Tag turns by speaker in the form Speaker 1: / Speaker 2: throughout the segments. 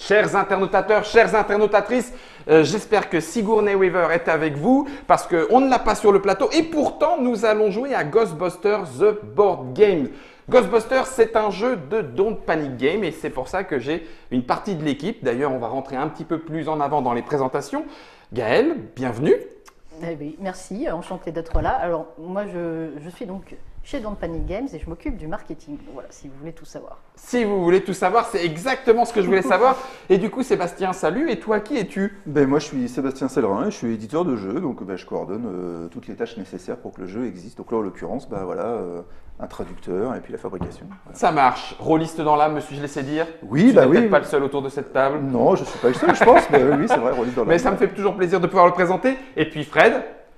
Speaker 1: Chers internautateurs, chères internautatrices, j'espère que Sigourney Weaver est avec vous parce qu'on ne l'a pas sur le plateau et pourtant nous allons jouer à Ghostbusters The Board Game. Ghostbusters, c'est un jeu de Don't Panic Game et c'est pour ça que j'ai une partie de l'équipe. D'ailleurs, on va rentrer un petit peu plus en avant dans les présentations. Gaëlle, bienvenue.
Speaker 2: Eh oui, merci, enchanté d'être là. Alors, moi, je suis donc chez Don't Panic Games et je m'occupe du marketing. Voilà, si vous voulez tout savoir.
Speaker 1: Si vous voulez tout savoir, c'est exactement ce que je voulais savoir. Et du coup, Sébastien, salut. Et toi, qui es-tu?
Speaker 3: Moi, je suis Sébastien Sellerin, je suis éditeur de jeux, donc je coordonne toutes les tâches nécessaires pour que le jeu existe. Donc là, en l'occurrence, un traducteur et puis la fabrication. Voilà.
Speaker 1: Ça marche. Rôliste dans l'âme, me suis-je laissé dire?
Speaker 3: Oui,
Speaker 1: Tu n'es peut-être
Speaker 3: oui.
Speaker 1: pas le seul autour de cette table.
Speaker 3: Non, je ne suis pas le seul, je pense, mais oui, c'est vrai, rôliste dans l'âme.
Speaker 1: Mais ça me fait toujours plaisir de pouvoir le présenter. Et puis Fred,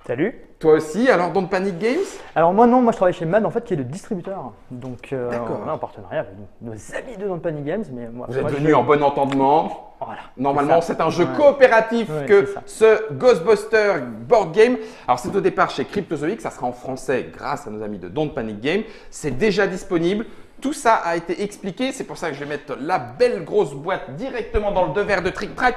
Speaker 4: Salut.
Speaker 1: toi aussi. Alors, Don't Panic Games?
Speaker 4: Alors moi non, moi je travaille chez MAD en fait qui est le distributeur. Donc
Speaker 1: D'accord.
Speaker 4: on est en partenariat avec nos amis de Don't Panic Games. Mais moi,
Speaker 1: Vous êtes
Speaker 4: moi,
Speaker 1: venus en bon entendement.
Speaker 4: Voilà.
Speaker 1: Normalement,
Speaker 4: C'est
Speaker 1: c'est un jeu
Speaker 4: Ouais.
Speaker 1: coopératif
Speaker 4: Ouais,
Speaker 1: que
Speaker 4: c'est ça.
Speaker 1: ce Ghostbuster Board Game. Alors, c'est au départ chez Cryptozoic. Ça sera en français grâce à nos amis de Don't Panic Game. C'est déjà disponible. Tout ça a été expliqué. C'est pour ça que je vais mettre la belle grosse boîte directement dans le devers de Trick Track.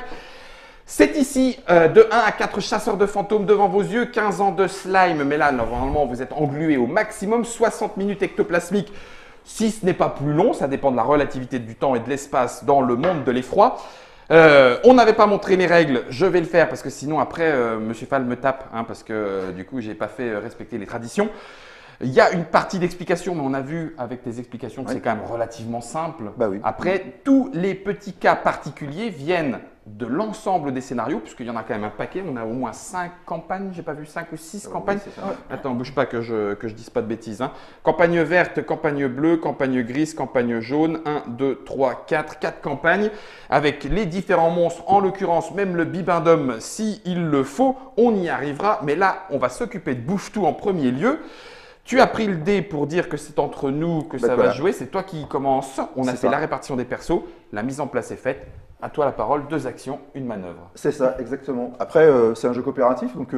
Speaker 1: C'est ici de 1 à 4 chasseurs de fantômes devant vos yeux, 15 ans de slime, mais là normalement vous êtes englué au maximum, 60 minutes ectoplasmiques, si ce n'est pas plus long, ça dépend de la relativité du temps et de l'espace dans le monde de l'effroi. On n'avait pas montré les règles, je vais le faire parce que sinon après Monsieur Fall me tape, parce que du coup j'ai pas fait respecter les traditions. Il y a une partie d'explication, mais on a vu avec tes explications que
Speaker 3: Oui.
Speaker 1: c'est quand même relativement simple.
Speaker 3: Bah oui.
Speaker 1: Après, tous les petits cas particuliers viennent de l'ensemble des scénarios, puisqu'il y en a quand même un paquet. On a au moins 5 campagnes, j'ai pas vu 5 ou 6 campagnes.
Speaker 3: Oui, c'est ça.
Speaker 1: Attends, bouge pas que je dise pas de bêtises. Campagne verte, campagne bleue, campagne grise, campagne jaune. 1, 2, 3, 4. 4 campagnes avec les différents monstres. En l'occurrence, même le bibendum, s'il le faut, on y arrivera. Mais là, on va s'occuper de Bouffetou en premier lieu. Tu as pris le dé pour dire que c'est entre nous que ça va
Speaker 3: voilà.
Speaker 1: se jouer. C'est toi qui commence. On a
Speaker 3: C'est
Speaker 1: fait
Speaker 3: ça.
Speaker 1: la répartition des persos. La mise en place est faite. À toi la parole. 2 actions, une manœuvre.
Speaker 3: C'est ça, exactement. Après, c'est un jeu coopératif, donc…
Speaker 1: On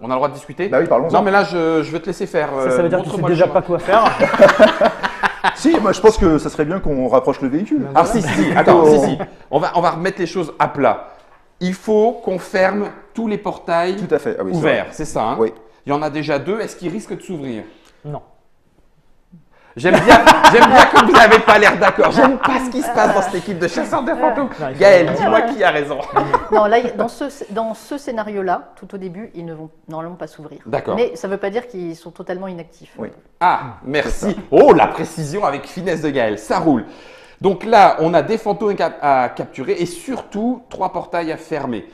Speaker 1: a le droit de discuter?
Speaker 3: Bah oui, parlons-en.
Speaker 1: Non, mais là, je vais te laisser faire.
Speaker 4: Ça veut dire que tu sais
Speaker 1: montre-moi le
Speaker 4: déjà
Speaker 1: chemin.
Speaker 4: pas quoi faire.
Speaker 3: Si, moi je pense que ça serait bien qu'on rapproche le véhicule.
Speaker 1: Ah, si. Attends, si. On va remettre les choses à plat. Il faut qu'on ferme tous les portails
Speaker 3: Tout à fait. Ah oui, c'est
Speaker 1: ouverts.
Speaker 3: vrai.
Speaker 1: C'est ça,
Speaker 3: Oui.
Speaker 1: Il y en a déjà 2. Est-ce qu'ils risquent de s'ouvrir?
Speaker 4: Non.
Speaker 1: J'aime bien que vous n'avez pas l'air d'accord. J'aime pas ce qui se passe dans cette équipe de chasseurs de fantômes.
Speaker 4: Non, il faut-
Speaker 1: Gaëlle, dis-moi qui a raison.
Speaker 2: Non, là, dans ce scénario-là, tout au début, ils ne vont normalement pas s'ouvrir.
Speaker 1: D'accord.
Speaker 2: Mais ça ne veut pas dire qu'ils sont totalement inactifs.
Speaker 3: Oui.
Speaker 1: Ah, merci. Oh, la précision avec finesse de Gaël, ça roule. Donc là, on a des fantômes à capturer et surtout 3 portails à fermer.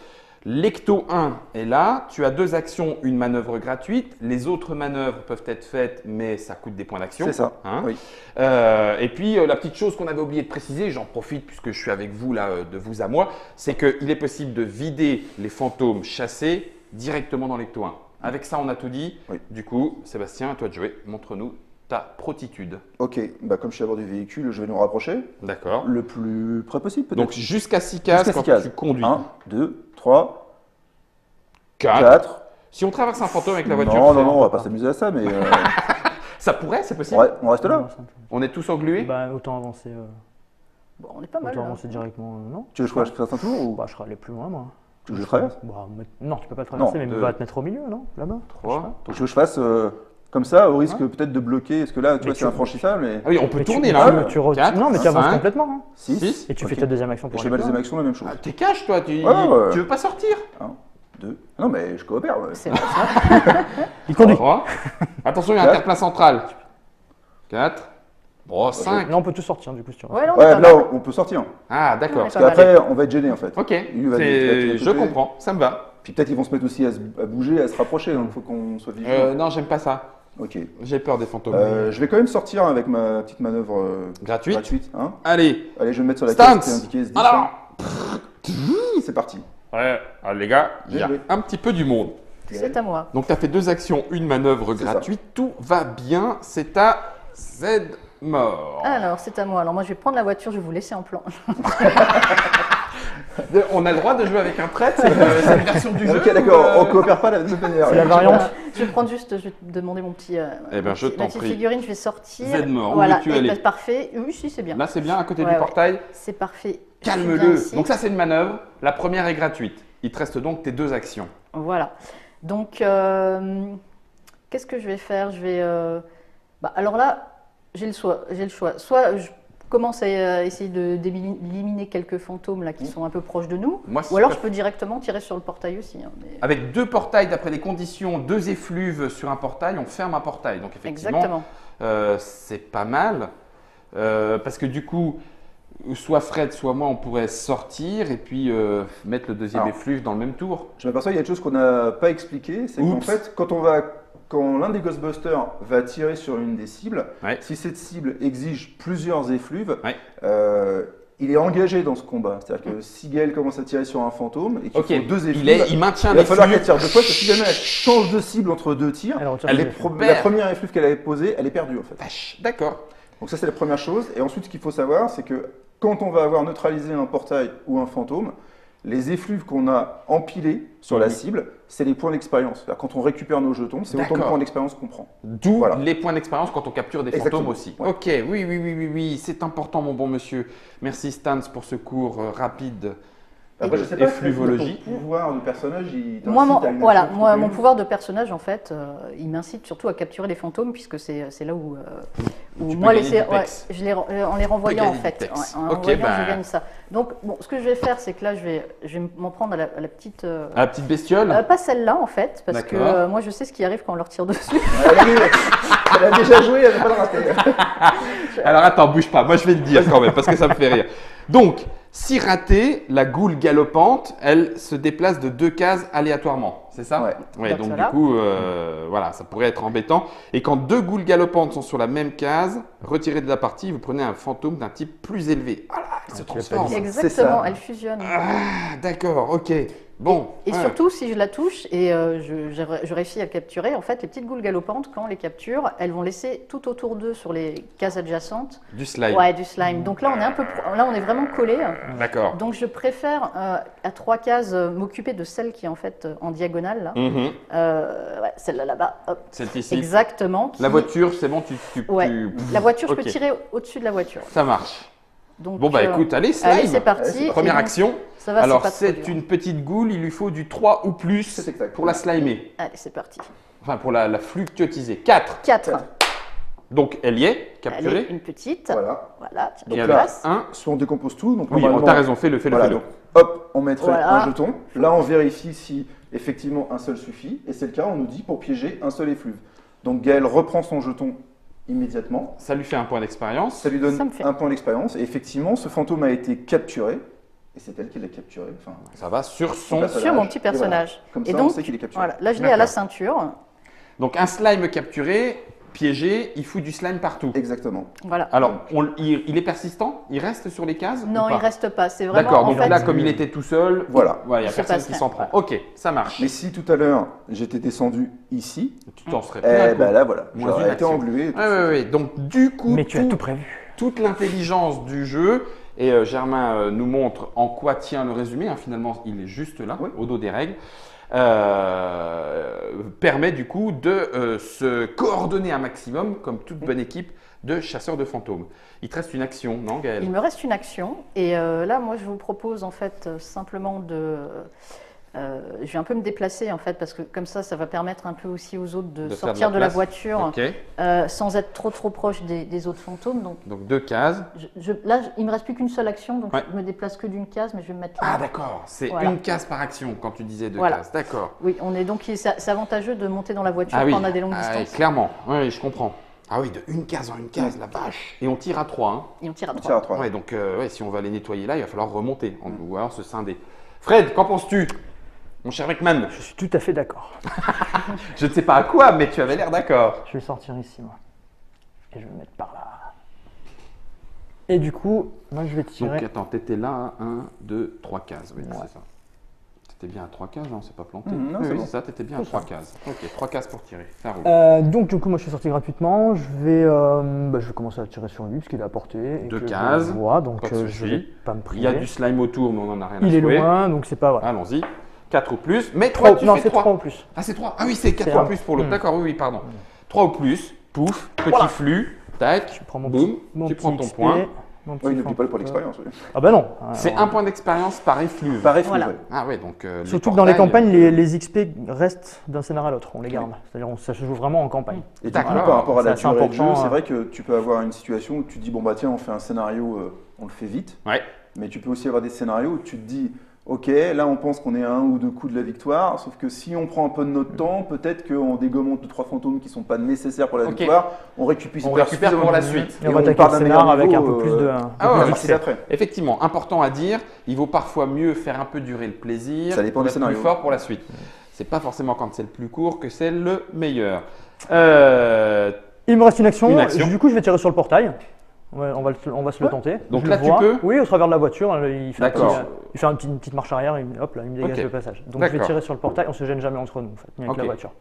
Speaker 1: L'Ecto 1 est là, tu as 2 actions, une manœuvre gratuite. Les autres manœuvres peuvent être faites, mais ça coûte des points d'action.
Speaker 3: C'est ça.
Speaker 1: Hein.
Speaker 3: Oui.
Speaker 1: Et puis, la petite chose qu'on avait oublié de préciser, j'en profite puisque je suis avec vous là, de vous à moi, c'est qu'il est possible de vider les fantômes chassés directement dans l'Ecto 1. Avec ça, on a tout dit.
Speaker 3: Oui.
Speaker 1: Du coup, Sébastien, à toi de jouer. Montre-nous ta protitude.
Speaker 3: Ok, comme je suis à bord du véhicule, je vais nous rapprocher
Speaker 1: D'accord.
Speaker 3: le plus près possible peut-être.
Speaker 1: Donc, jusqu'à 6 cases
Speaker 3: Jusqu'à
Speaker 1: quand
Speaker 3: 6 cases.
Speaker 1: tu conduis.
Speaker 3: 1, 2, 3,
Speaker 1: 4.
Speaker 3: 4.
Speaker 1: Si on traverse un fantôme avec la voiture,
Speaker 3: Non,
Speaker 1: c'est
Speaker 3: on va
Speaker 1: un
Speaker 3: pas
Speaker 1: peu
Speaker 3: s'amuser à ça, mais
Speaker 1: Ça pourrait, c'est possible.
Speaker 3: ouais, on reste là.
Speaker 1: On est tous englués.
Speaker 4: Bah autant avancer,
Speaker 2: Bon, on est pas mal.
Speaker 4: autant
Speaker 2: là.
Speaker 4: avancer directement. Non.
Speaker 3: Tu veux que je fasse un tour ou
Speaker 4: Bah je serais allé plus loin moi.
Speaker 3: tu veux que je traverse?
Speaker 4: Non, tu peux pas traverser, mais
Speaker 1: deux.
Speaker 4: va te mettre au milieu, non? Là-bas.
Speaker 1: 3.
Speaker 3: Tu veux que je fasse comme ça, au risque peut-être de bloquer? Parce que là, tu vois, c'est infranchissable.
Speaker 1: Ah oui, on peut
Speaker 4: Mais
Speaker 1: tourner
Speaker 4: tu,
Speaker 1: là.
Speaker 4: tu non, mais tu avances complètement. Hein.
Speaker 3: 6.
Speaker 1: Six.
Speaker 4: Et tu fais
Speaker 3: Ok.
Speaker 4: ta deuxième action
Speaker 3: Et
Speaker 4: pour
Speaker 3: je fais
Speaker 4: aller
Speaker 3: ma
Speaker 4: plus
Speaker 3: deuxième
Speaker 4: loin.
Speaker 3: action, la même chose.
Speaker 1: Ah, t'es cash toi, tu
Speaker 3: Ouais.
Speaker 1: veux pas sortir?
Speaker 3: 1, 2. Non, mais je coopère. Ouais.
Speaker 2: C'est vrai, ça.
Speaker 4: Il conduit.
Speaker 1: 3. Attention, il y a un
Speaker 3: Quatre.
Speaker 1: terre-plein central. 4. Bon, 5.
Speaker 4: Là on peut tous sortir du coup si tu veux.
Speaker 2: Ouais, là, on est
Speaker 3: Ouais,
Speaker 2: pas
Speaker 3: là,
Speaker 2: mal.
Speaker 3: on peut sortir.
Speaker 1: Ah, d'accord.
Speaker 2: Ouais,
Speaker 3: Parce qu'après, on va être gêné en fait.
Speaker 1: Ok,
Speaker 3: Lui va nous
Speaker 1: je
Speaker 3: taper.
Speaker 1: comprends, ça me va.
Speaker 3: Puis peut-être ils vont se mettre aussi à bouger, à se rapprocher, donc il faut qu'on soit vigilant.
Speaker 1: Non, j'aime pas ça.
Speaker 3: Ok.
Speaker 1: J'ai peur des fantômes.
Speaker 3: Je vais quand même sortir avec ma petite manœuvre
Speaker 1: Gratuite.
Speaker 3: gratuite. Hein.
Speaker 1: Allez,
Speaker 3: Allez, je vais me mettre sur la
Speaker 1: Stance.
Speaker 3: case qui est indiquée S10.
Speaker 1: Alors.
Speaker 3: C'est parti.
Speaker 1: Ouais, allez, les gars, il y a
Speaker 3: Bien joué.
Speaker 1: un petit peu du monde.
Speaker 2: C'est à moi.
Speaker 1: Donc, tu as fait 2 actions, une manœuvre
Speaker 3: C'est ça.
Speaker 1: gratuite. Tout va bien. C'est à Z mort.
Speaker 2: Alors, c'est à moi. Alors, moi, je vais prendre la voiture, je vais vous laisser en plan.
Speaker 1: On a le droit de jouer avec un traître, c'est une version du jeu.
Speaker 3: Ok, d'accord,
Speaker 1: ou,
Speaker 3: on coopère pas de la même manière.
Speaker 4: C'est la variante.
Speaker 2: Je vais prendre juste, je vais te demander mon petit.
Speaker 1: Eh ben, je
Speaker 2: ma
Speaker 1: t'en
Speaker 2: petite
Speaker 1: prie.
Speaker 2: figurine, je vais sortir.
Speaker 1: Zedmore, où
Speaker 2: voilà,
Speaker 1: veux-tu
Speaker 2: et
Speaker 1: aller?
Speaker 2: bah, parfait. Oui, si, c'est bien.
Speaker 1: Là, c'est bien à côté
Speaker 2: Ouais,
Speaker 1: du
Speaker 2: ouais.
Speaker 1: portail.
Speaker 2: C'est parfait. Je suis bien
Speaker 1: Calme-le.
Speaker 2: ici.
Speaker 1: Donc ça, c'est une manœuvre. La première est gratuite. Il te reste donc tes 2 actions.
Speaker 2: Voilà. Donc, qu'est-ce que je vais faire? Je vais. Alors là, j'ai le choix. Soit je commence à essayer d'éliminer quelques fantômes là qui sont un peu proches de nous,
Speaker 1: Moi,
Speaker 2: ou alors je peux directement tirer sur le portail aussi. Hein, mais-
Speaker 1: Avec 2 portails, d'après les conditions, 2 effluves sur un portail, on ferme un portail. Donc effectivement,
Speaker 2: Exactement.
Speaker 1: c'est pas mal. Parce que du coup, soit Fred, soit moi, on pourrait sortir et puis mettre le deuxième
Speaker 3: Alors.
Speaker 1: effluve dans le même tour.
Speaker 3: Je m'aperçois qu'il y a une chose qu'on n'a pas expliquée, c'est qu'en
Speaker 1: Oups.
Speaker 3: fait, quand l'un des Ghostbusters va tirer sur une des cibles,
Speaker 1: Ouais.
Speaker 3: si cette cible exige plusieurs effluves,
Speaker 1: Ouais.
Speaker 3: il est engagé dans ce combat. C'est-à-dire que si Gaël commence à tirer sur un fantôme et qu'il
Speaker 1: Ok,
Speaker 3: faut 2 effluves,
Speaker 1: il maintient
Speaker 3: il va falloir qu'elle
Speaker 1: l'effluve.
Speaker 3: tire 2 fois, parce que si jamais elle change de cible entre 2 tirs,
Speaker 4: Elle retire
Speaker 1: Elle
Speaker 4: ses
Speaker 1: est
Speaker 4: effluves.
Speaker 1: pro-
Speaker 3: la première effluve qu'elle avait posée, elle est perdue en fait.
Speaker 1: Vache, d'accord.
Speaker 3: Donc ça c'est la première chose. Et ensuite ce qu'il faut savoir, c'est que quand on va avoir neutralisé un portail ou un fantôme, les effluves qu'on a empilés sur la
Speaker 1: Mhm.
Speaker 3: cible, c'est les points d'expérience. C'est-à-dire quand on récupère nos jetons, c'est autant de
Speaker 1: D'accord.
Speaker 3: points d'expérience qu'on prend.
Speaker 1: D'où
Speaker 3: Voilà.
Speaker 1: les points d'expérience quand on capture des
Speaker 3: Exactement.
Speaker 1: fantômes aussi.
Speaker 3: Ouais.
Speaker 1: Ok, oui, c'est important, mon bon monsieur. Merci Stans pour ce cours rapide.
Speaker 3: Après, je sais pas si
Speaker 1: Effluvologie.
Speaker 3: ton pouvoir de personnage, il
Speaker 2: Moi,
Speaker 3: t'incite à une
Speaker 2: voilà,
Speaker 3: action
Speaker 2: moi, mon
Speaker 3: particulière.
Speaker 2: pouvoir de personnage, en fait, il m'incite surtout à capturer les fantômes, puisque c'est là où
Speaker 1: Tu
Speaker 2: moi,
Speaker 1: peux gagner du
Speaker 2: ouais,
Speaker 1: pex.
Speaker 2: en les renvoyant, en
Speaker 1: gagner du
Speaker 2: fait.
Speaker 1: pex.
Speaker 2: Ouais, en
Speaker 1: Ok,
Speaker 2: renvoyant,
Speaker 1: bah.
Speaker 2: je gagne ça. Donc, bon, ce que je vais faire, c'est que là, je vais m'en prendre à la petite.
Speaker 1: Ah, la petite bestiole.
Speaker 2: Pas celle-là, en fait, parce que
Speaker 1: D'accord.
Speaker 2: moi, je sais ce qui arrive quand on leur tire dessus.
Speaker 3: Elle a déjà joué, elle va pas le rater.
Speaker 1: Alors attends, bouge pas, moi je vais le dire quand même parce que ça me fait rire. Donc, si raté, la goule galopante, elle se déplace de 2 cases aléatoirement, c'est ça?
Speaker 3: Ouais.
Speaker 2: Donc
Speaker 1: donc
Speaker 2: voilà.
Speaker 1: du coup, voilà, ça pourrait être embêtant. Et quand 2 goules galopantes sont sur la même case, retirez de la partie, vous prenez un fantôme d'un type plus élevé. Ah là, il se
Speaker 4: tu l'as pas
Speaker 1: transforme.
Speaker 4: dit.
Speaker 2: Exactement,
Speaker 3: ça.
Speaker 2: elle fusionne.
Speaker 1: Ah, d'accord, ok. Bon.
Speaker 2: Et
Speaker 1: ouais.
Speaker 2: surtout, si je la touche et je réussis à capturer, en fait, les petites goules galopantes, quand on les capture, elles vont laisser tout autour d'eux, sur les cases adjacentes,
Speaker 1: Du slime.
Speaker 2: ouais, du slime. Donc là, là, on est vraiment collé.
Speaker 1: D'accord.
Speaker 2: Donc je préfère à 3 cases m'occuper de celle qui est en fait en diagonale, là.
Speaker 1: Mhm.
Speaker 2: Ouais, celle-là là-bas. Hop.
Speaker 1: C'est ici.
Speaker 2: Exactement.
Speaker 1: La voiture, c'est bon,
Speaker 2: Ouais. La voiture, je
Speaker 1: Ok.
Speaker 2: peux tirer au-dessus de la voiture.
Speaker 1: Ça marche.
Speaker 2: Donc,
Speaker 1: Bon, bah écoute, allez, slime.
Speaker 2: allez, c'est parti.
Speaker 1: Première
Speaker 2: Et donc,
Speaker 1: action.
Speaker 2: Ça va,
Speaker 1: Alors,
Speaker 2: c'est pas trop
Speaker 1: c'est
Speaker 2: dur.
Speaker 1: une petite goule, il lui faut du 3 ou plus
Speaker 3: C'est exact.
Speaker 1: pour la slimer.
Speaker 2: Allez, c'est parti.
Speaker 1: Enfin, pour la fluctuotiser. 4.
Speaker 2: 4.
Speaker 1: Donc, elle y est,
Speaker 2: Allez,
Speaker 1: capturée.
Speaker 2: une petite.
Speaker 3: Voilà.
Speaker 2: Voilà, tiens,
Speaker 1: Et
Speaker 2: je
Speaker 1: avec
Speaker 2: place.
Speaker 1: 1.
Speaker 3: Soit on décompose tout, donc
Speaker 1: Oui,
Speaker 3: normalement,
Speaker 1: t'as raison, fais-le, fais-le,
Speaker 3: voilà,
Speaker 1: fais-le.
Speaker 3: donc, hop, on mettrait
Speaker 2: Voilà.
Speaker 3: un jeton. Là, on vérifie si effectivement un seul suffit. Et c'est le cas, on nous dit pour piéger un seul effluve. Donc Gaël reprend son jeton immédiatement.
Speaker 1: Ça lui fait un point d'expérience.
Speaker 3: Ça lui donne
Speaker 2: Ça me fait.
Speaker 3: un point d'expérience. Et effectivement, ce fantôme a été capturé. Et c'est elle qui l'a capturé. Enfin,
Speaker 1: Ça va sur son.
Speaker 3: personnage.
Speaker 2: Sur mon petit
Speaker 3: Et voilà.
Speaker 2: personnage.
Speaker 3: Comme
Speaker 2: Et
Speaker 3: ça, on
Speaker 2: donc,
Speaker 3: sait qu'il est capturé.
Speaker 2: voilà, là, je l'ai à la
Speaker 1: D'accord.
Speaker 2: ceinture.
Speaker 1: Donc, un slime capturé, piégé, il fout du slime partout.
Speaker 3: Exactement.
Speaker 2: Voilà.
Speaker 1: Alors, il est persistant? Il reste sur les cases?
Speaker 2: Non,
Speaker 1: ou
Speaker 2: il
Speaker 1: pas
Speaker 2: reste pas. C'est vraiment
Speaker 1: D'accord,
Speaker 2: en
Speaker 1: donc
Speaker 2: fait.
Speaker 1: là, comme il était tout seul,
Speaker 3: Voilà.
Speaker 1: il n'y a
Speaker 2: Il se
Speaker 1: personne
Speaker 2: passe
Speaker 1: qui
Speaker 2: rien.
Speaker 1: s'en prend.
Speaker 2: Voilà.
Speaker 1: Ok, ça marche.
Speaker 3: Mais si tout à l'heure, j'étais descendu ici,
Speaker 1: Tu t'en serais pris un
Speaker 3: eh
Speaker 1: coup.
Speaker 3: ben là, voilà.
Speaker 1: Moins
Speaker 3: J'aurais
Speaker 1: une
Speaker 3: été
Speaker 1: action.
Speaker 3: englué. et tout
Speaker 1: Ouais,
Speaker 3: ça.
Speaker 1: ouais, ouais. Donc, du coup,
Speaker 4: Mais tu as tout prévu.
Speaker 1: toute l'intelligence du jeu, et Germain nous montre en quoi tient le résumé, hein, finalement il est juste là,
Speaker 3: Oui.
Speaker 1: au dos des règles, permet du coup de se coordonner un maximum, comme toute bonne équipe de chasseurs de fantômes. Il te reste une action, non Gaël?
Speaker 2: Il me reste une action. Et là, moi, je vous propose en fait simplement de. Je vais un peu me déplacer en fait, parce que comme ça va permettre un peu aussi aux autres de
Speaker 1: De faire de
Speaker 2: sortir
Speaker 1: la
Speaker 2: de la
Speaker 1: place.
Speaker 2: voiture
Speaker 1: Ok,
Speaker 2: sans être trop proche des autres fantômes. Donc
Speaker 1: donc 2 cases.
Speaker 2: là, il me reste plus qu'une seule action, donc
Speaker 1: Ouais.
Speaker 2: je me déplace que d'une case, mais je vais me mettre là.
Speaker 1: Ah d'accord, c'est
Speaker 2: Voilà.
Speaker 1: une case par action quand tu disais 2
Speaker 2: Voilà.
Speaker 1: cases, d'accord.
Speaker 2: Oui, on est donc c'est avantageux de monter dans la voiture
Speaker 1: Ah oui,
Speaker 2: quand on a des longues
Speaker 1: ah,
Speaker 2: distances.
Speaker 1: clairement, oui, je comprends. Ah oui, de une case en une case, la vache. Et on tire à 3, hein.
Speaker 2: Et on tire à
Speaker 3: On
Speaker 2: 3.
Speaker 3: tire à 3.
Speaker 1: Ouais, donc ouais, si on va les nettoyer là, il va falloir remonter ou alors se scinder. Fred, qu'en penses-tu, mon cher Rickman?
Speaker 4: Je suis tout à fait d'accord.
Speaker 1: Je ne sais pas à quoi, mais tu avais l'air d'accord.
Speaker 4: Je vais sortir ici, moi. Et je vais me mettre par là. Et du coup, moi, je vais tirer.
Speaker 1: Donc attends, t'étais là, 1, 2, 3 cases, oui,
Speaker 4: Ouais.
Speaker 1: c'est ça. T'étais bien à 3 cases, on s'est pas planté.
Speaker 3: Non,
Speaker 1: oui,
Speaker 3: c'est bon.
Speaker 1: c'est ça, t'étais bien à
Speaker 4: C'est
Speaker 1: 3
Speaker 4: ça.
Speaker 1: cases. Ok, 3 cases pour tirer. Ça roule.
Speaker 4: Donc du coup, moi je suis sorti gratuitement. Je vais commencer à tirer sur lui parce qu'il est à portée. Et
Speaker 1: Deux
Speaker 4: que
Speaker 1: cases,
Speaker 4: Je vois, donc
Speaker 1: pas de
Speaker 4: je vais
Speaker 1: souci.
Speaker 4: pas me
Speaker 1: Il
Speaker 4: priver.
Speaker 1: y a du slime autour, mais on en a rien à
Speaker 4: Il est
Speaker 1: jouer.
Speaker 4: loin, donc c'est pas. Voilà.
Speaker 1: Allons-y. 4 ou plus. Mais toi, tu
Speaker 4: Non,
Speaker 1: fais
Speaker 4: c'est
Speaker 1: 3.
Speaker 4: 3 en plus.
Speaker 1: Ah, c'est 3. Ah oui, c'est 4
Speaker 4: C'est
Speaker 1: ou
Speaker 4: un-
Speaker 1: plus pour l'autre.
Speaker 4: Hmm.
Speaker 1: D'accord, oui, pardon. 3 ou plus. Pouf. Petit
Speaker 4: Voilà.
Speaker 1: flux. Tac.
Speaker 4: Je prends mon
Speaker 1: Boum.
Speaker 4: mon
Speaker 1: tu
Speaker 4: petit
Speaker 1: prends ton
Speaker 4: XP,
Speaker 1: point.
Speaker 4: mon petit
Speaker 3: Oui, n'oublie pas le point
Speaker 4: fantôme.
Speaker 3: d'expérience. Oui.
Speaker 4: Ah bah non.
Speaker 1: C'est
Speaker 4: Alors,
Speaker 1: un point d'expérience par effluve.
Speaker 3: Pareil,
Speaker 2: Voilà.
Speaker 3: ouais.
Speaker 1: Ah ouais, donc. Les
Speaker 4: Surtout que dans les
Speaker 1: portails,
Speaker 4: campagnes, les XP restent d'un scénario à l'autre. On les garde. C'est-à-dire, ça se joue vraiment en campagne.
Speaker 3: Et du coup,
Speaker 1: D'accord.
Speaker 3: par rapport à la
Speaker 4: C'est
Speaker 3: durée de jeu,
Speaker 4: important,
Speaker 3: c'est vrai que tu peux avoir une situation où tu te dis, bon bah tiens, on fait un scénario, on le fait vite.
Speaker 1: Ouais.
Speaker 3: Mais tu peux aussi avoir des scénarios où tu te dis, ok, là on pense qu'on est à 1 ou 2 coups de la victoire, sauf que si on prend un peu de notre temps, peut-être qu'en dégommant 2-3 fantômes qui ne sont pas nécessaires pour la
Speaker 1: Ok.
Speaker 3: victoire, on récupère
Speaker 1: pour la suite.
Speaker 4: Et on va attaquer le scénar avec un peu plus de.
Speaker 1: Ah ouais,
Speaker 4: de
Speaker 3: c'est
Speaker 4: XP.
Speaker 3: après.
Speaker 1: Effectivement, important à dire, il vaut parfois mieux faire un peu durer le plaisir
Speaker 3: Ça dépend
Speaker 1: pour
Speaker 3: du
Speaker 1: être
Speaker 3: scénario.
Speaker 1: plus fort pour la suite. C'est pas forcément quand c'est le plus court que c'est le meilleur.
Speaker 4: Il me reste une action.
Speaker 1: Une action.
Speaker 4: Du coup, je vais tirer sur le portail. Ouais, on va se le tenter.
Speaker 1: Donc
Speaker 4: Je
Speaker 1: là,
Speaker 4: le
Speaker 1: tu
Speaker 4: vois.
Speaker 1: peux
Speaker 4: Oui, au travers de la voiture. Il fait,
Speaker 1: D'accord.
Speaker 4: il fait une petite marche arrière. Hop là, il me dégage
Speaker 1: Ok.
Speaker 4: le passage. Donc je vais
Speaker 1: D'accord.
Speaker 4: tirer sur le portail. On se gêne jamais entre nous, en fait, ni avec
Speaker 1: Ok.
Speaker 4: la voiture.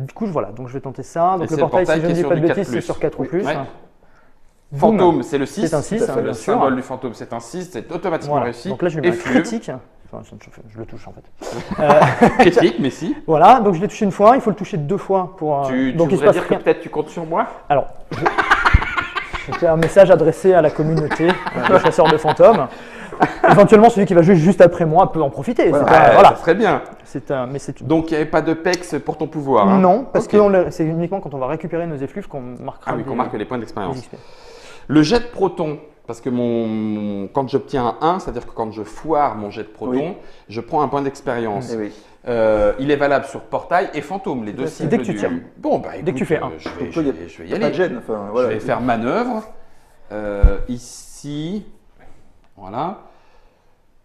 Speaker 4: Du coup, voilà. Donc je vais tenter ça. Donc
Speaker 1: c'est
Speaker 4: le
Speaker 1: le
Speaker 4: portail,
Speaker 1: portail
Speaker 4: si je
Speaker 1: qui
Speaker 4: ne
Speaker 1: est
Speaker 4: dis
Speaker 1: sur
Speaker 4: pas de
Speaker 1: du 4+.
Speaker 4: bêtises, c'est sur 4 ou plus.
Speaker 1: Ouais.
Speaker 4: Boum.
Speaker 1: Fantôme, c'est le 6.
Speaker 4: C'est un 6,
Speaker 3: Tout à fait.
Speaker 4: hein,
Speaker 1: Le
Speaker 4: bien sûr.
Speaker 1: symbole du fantôme, c'est un 6. C'est automatiquement
Speaker 4: Voilà.
Speaker 1: réussi.
Speaker 4: Donc là, je lui mets un
Speaker 1: Effluve.
Speaker 4: critique. Enfin, je le touche en fait.
Speaker 1: Critique, mais si.
Speaker 4: Voilà, donc je l'ai touché une fois. Il faut le toucher 2 fois pour.
Speaker 1: Tu
Speaker 4: donc il se
Speaker 1: voudrais
Speaker 4: passe
Speaker 1: dire que
Speaker 4: rien.
Speaker 1: peut-être tu comptes sur moi
Speaker 4: Alors, c'était un message adressé à la communauté des chasseurs de fantômes. Éventuellement, celui qui va jouer juste après moi peut en profiter.
Speaker 3: Voilà.
Speaker 4: C'est pas-
Speaker 1: Ouais,
Speaker 4: voilà.
Speaker 1: Ça serait bien.
Speaker 4: Mais c'est tout.
Speaker 1: Donc il n'y avait pas de pex pour ton pouvoir. hein
Speaker 4: Non, parce
Speaker 1: Ok.
Speaker 4: que c'est uniquement quand on va récupérer nos effluves qu'on marquera
Speaker 1: Ah oui, qu'on marque les points
Speaker 4: des
Speaker 1: d'expérience.
Speaker 4: XP.
Speaker 1: Le jet de proton, parce que quand j'obtiens un 1, c'est-à-dire que quand je foire mon jet de proton,
Speaker 3: Oui.
Speaker 1: je prends un point d'expérience.
Speaker 3: Eh oui.
Speaker 1: Il est valable sur portail et fantôme, les deux cibles.
Speaker 4: Dès que tu tires.
Speaker 1: Bon, bah écoute,
Speaker 4: Dès que tu fais un.
Speaker 1: je
Speaker 3: Donc, toi,
Speaker 1: vais y
Speaker 3: Pas
Speaker 1: aller.
Speaker 3: de gêne. Enfin, voilà.
Speaker 1: Je vais faire manœuvre. Ici, voilà.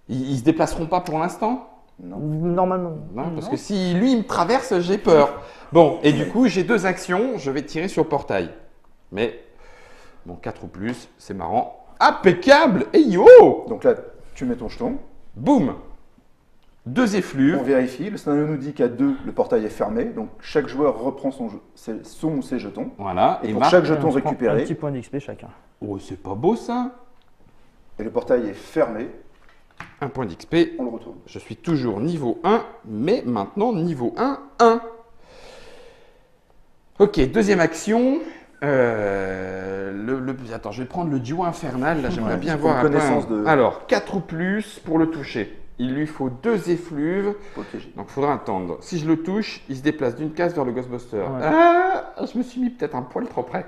Speaker 1: Ils se déplaceront pas pour l'instant?
Speaker 3: Non.
Speaker 4: Normalement.
Speaker 1: Non, parce que si lui il me traverse, j'ai peur. Bon, et du coup, j'ai 2 actions, je vais tirer sur portail. Mais, bon, 4 ou plus, c'est marrant. Impeccable! Et yo!
Speaker 3: Donc là, tu mets ton jeton,
Speaker 1: Boum! 2 effluves.
Speaker 3: on vérifie. Le scénario nous dit qu'à 2, le portail est fermé. Donc chaque joueur reprend son ou ses jetons.
Speaker 1: Voilà.
Speaker 3: Et
Speaker 1: Et
Speaker 3: pour
Speaker 1: marque.
Speaker 3: chaque
Speaker 4: Et
Speaker 3: jeton
Speaker 4: on se prend un
Speaker 3: récupéré,
Speaker 4: petit point d'XP chacun.
Speaker 1: Oh, c'est pas beau ça?
Speaker 3: et le portail est fermé,
Speaker 1: Un point d'XP.
Speaker 3: on le retourne.
Speaker 1: Je suis toujours niveau 1, mais maintenant niveau 1, 1. Ok, deuxième action. Attends, je vais prendre le duo infernal. Là, j'aimerais
Speaker 3: Ouais,
Speaker 1: bien
Speaker 3: pour
Speaker 1: voir
Speaker 3: une
Speaker 1: un peu
Speaker 3: connaissance de-
Speaker 1: Alors, 4 ou plus pour le toucher. Il lui faut 2 effluves.
Speaker 3: Protégé.
Speaker 1: Donc, il faudra attendre. Si je le touche, il se déplace d'une case vers le Ghostbuster.
Speaker 4: Ouais.
Speaker 1: Ah, je me suis mis peut-être un poil trop près.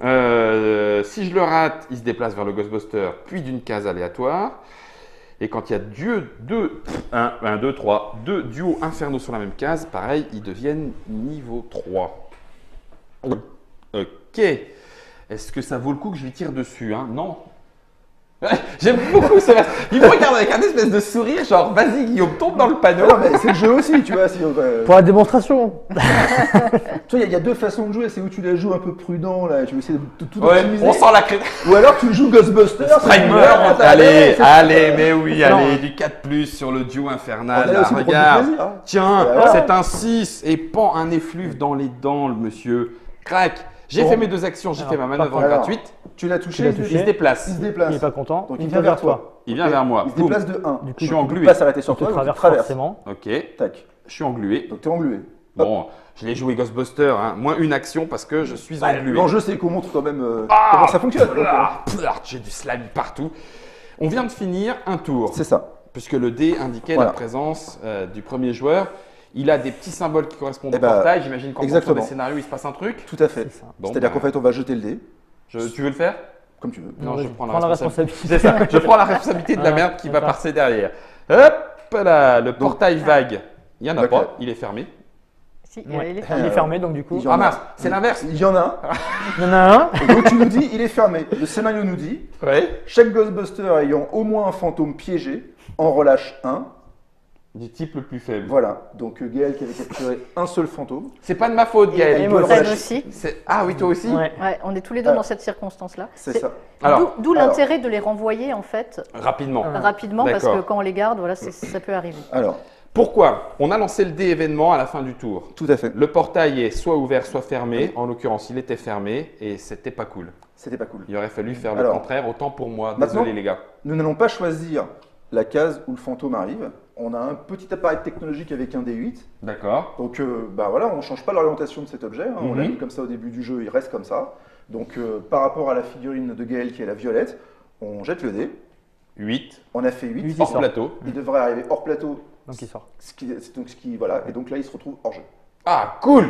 Speaker 1: Si je le rate, il se déplace vers le Ghostbuster, puis d'une case aléatoire. Et quand il y a deux duos infernaux sur la même case, pareil, ils deviennent niveau 3. Ok. Est-ce que ça vaut le coup que je lui tire dessus, hein? Non. J'aime beaucoup ce. Il me regarde avec un espèce de sourire, genre vas-y Guillaume, tombe dans le panneau.
Speaker 3: Non, mais c'est le jeu aussi, tu vois. Si,
Speaker 4: Pour la démonstration.
Speaker 3: tu vois, il y a 2 façons de jouer. C'est où tu la joues un peu prudent, là. Tu veux essayer de tout
Speaker 1: Ouais,
Speaker 3: optimiser.
Speaker 1: on sent la crête.
Speaker 3: Ou alors tu joues Ghostbusters.
Speaker 1: Striker, allez, mais oui,
Speaker 4: Non.
Speaker 1: allez, du 4+, sur le duo infernal.
Speaker 3: On est là
Speaker 1: Là,
Speaker 3: aussi pour prendre du
Speaker 1: regarde.
Speaker 3: plaisir, hein.
Speaker 1: Tiens,
Speaker 3: Voilà.
Speaker 1: c'est un 6 et pan un effluve dans les dents, le monsieur. Crac. J'ai
Speaker 3: Bon.
Speaker 1: fait mes 2 actions, j'ai
Speaker 4: Alors,
Speaker 1: fait ma manœuvre
Speaker 3: alors,
Speaker 1: gratuite.
Speaker 3: Tu l'as touché,
Speaker 4: Tu l'as
Speaker 3: il se
Speaker 1: Il
Speaker 4: touché.
Speaker 1: se déplace.
Speaker 3: Il se
Speaker 4: Il
Speaker 3: déplace.
Speaker 4: n'est pas content.
Speaker 3: Donc
Speaker 4: il vient vers toi.
Speaker 1: Il vient vers moi.
Speaker 3: Il se
Speaker 1: Boum.
Speaker 3: déplace de 1.
Speaker 4: Du coup,
Speaker 1: Je suis
Speaker 3: Il ne
Speaker 1: englué.
Speaker 3: peut pas s'arrêter sur
Speaker 4: il te
Speaker 3: toi, donc il
Speaker 4: traverse
Speaker 3: traverse.
Speaker 4: forcément.
Speaker 1: Ok,
Speaker 3: Tac.
Speaker 1: je suis englué.
Speaker 3: Donc tu es englué.
Speaker 1: Bon, je l'ai joué Ghostbuster, hein. Moins une action parce que je suis englué.
Speaker 3: L'enjeu, c'est qu'on montre quand même
Speaker 1: Ah,
Speaker 3: comment ça fonctionne. Donc,
Speaker 1: J'ai du slime partout. On vient de finir un tour,
Speaker 3: c'est ça.
Speaker 1: puisque le dé indiquait
Speaker 3: Voilà.
Speaker 1: la présence du premier joueur. Il a des petits symboles qui correspondent
Speaker 3: Eh
Speaker 1: au
Speaker 3: ben,
Speaker 1: portail. J'imagine qu'en fonction
Speaker 3: exactement.
Speaker 1: des scénarios, il se passe un truc.
Speaker 3: Tout à fait.
Speaker 4: C'est ça.
Speaker 1: Bon,
Speaker 3: C'est-à-dire
Speaker 1: bah,
Speaker 3: qu'en fait, on va jeter le dé,
Speaker 1: tu veux le faire?
Speaker 3: comme tu veux.
Speaker 1: Non,
Speaker 4: vas-y,
Speaker 1: je prends la
Speaker 4: prends la
Speaker 1: responsabilité.
Speaker 4: responsabilité.
Speaker 1: C'est ça, je prends la responsabilité de la
Speaker 4: Ah,
Speaker 1: merde qui va
Speaker 4: d'accord.
Speaker 1: passer derrière. Hop là, le portail vague. Il n'y en a
Speaker 3: D'accord.
Speaker 1: pas, il est fermé.
Speaker 2: Si,
Speaker 4: Ouais.
Speaker 2: il est
Speaker 4: Il
Speaker 2: fermé.
Speaker 4: est fermé, donc du coup.
Speaker 3: Il y en
Speaker 1: Ah
Speaker 3: a.
Speaker 1: mince, c'est l'inverse.
Speaker 3: Il y en a
Speaker 4: Il y en a un.
Speaker 3: un. Et donc tu nous dis, il est fermé. Le scénario nous dit,
Speaker 1: Ouais.
Speaker 3: chaque Ghostbuster ayant au moins un fantôme piégé en relâche 1.
Speaker 1: Du type le plus faible.
Speaker 3: Voilà, donc Gaël qui avait capturé un seul fantôme.
Speaker 1: C'est pas de ma faute, Gaël.
Speaker 3: Et
Speaker 2: Et
Speaker 3: moi
Speaker 2: Morgane
Speaker 3: relâcher.
Speaker 2: aussi.
Speaker 1: Ah oui, toi aussi.
Speaker 4: Ouais.
Speaker 2: Ouais, on est tous les deux
Speaker 3: Alors,
Speaker 2: dans cette circonstance-là.
Speaker 3: C'est ça.
Speaker 1: Alors,
Speaker 2: D'où l'intérêt de les renvoyer en fait
Speaker 1: rapidement.
Speaker 2: rapidement parce
Speaker 1: D'accord.
Speaker 2: que quand on les garde, voilà, ça peut arriver.
Speaker 3: Alors,
Speaker 1: Pourquoi? On a lancé le dé événement à la fin du tour.
Speaker 3: tout à fait.
Speaker 1: Le portail est soit ouvert, soit fermé. En l'occurrence, il était fermé et c'était pas cool.
Speaker 3: C'était pas cool.
Speaker 1: Il aurait fallu faire le
Speaker 3: Alors,
Speaker 1: contraire, autant pour moi.
Speaker 3: maintenant-
Speaker 1: Désolé les gars.
Speaker 3: Nous n'allons pas choisir la case où le fantôme arrive. On a un petit appareil technologique avec un D8.
Speaker 1: D'accord.
Speaker 3: Donc bah voilà, on ne change pas l'orientation de cet objet. Hein. On l'a
Speaker 1: Mhm.
Speaker 3: mis comme ça au début du jeu, il reste comme ça. Donc par rapport à la figurine de Gaël qui est la violette, on jette le dé.
Speaker 1: 8.
Speaker 3: On a fait 8.
Speaker 4: Huit.
Speaker 1: Hors
Speaker 4: sort.
Speaker 1: plateau.
Speaker 3: Il devrait arriver hors plateau.
Speaker 4: Donc il sort.
Speaker 3: Voilà. Et donc là, il se retrouve hors jeu.
Speaker 1: Ah, cool.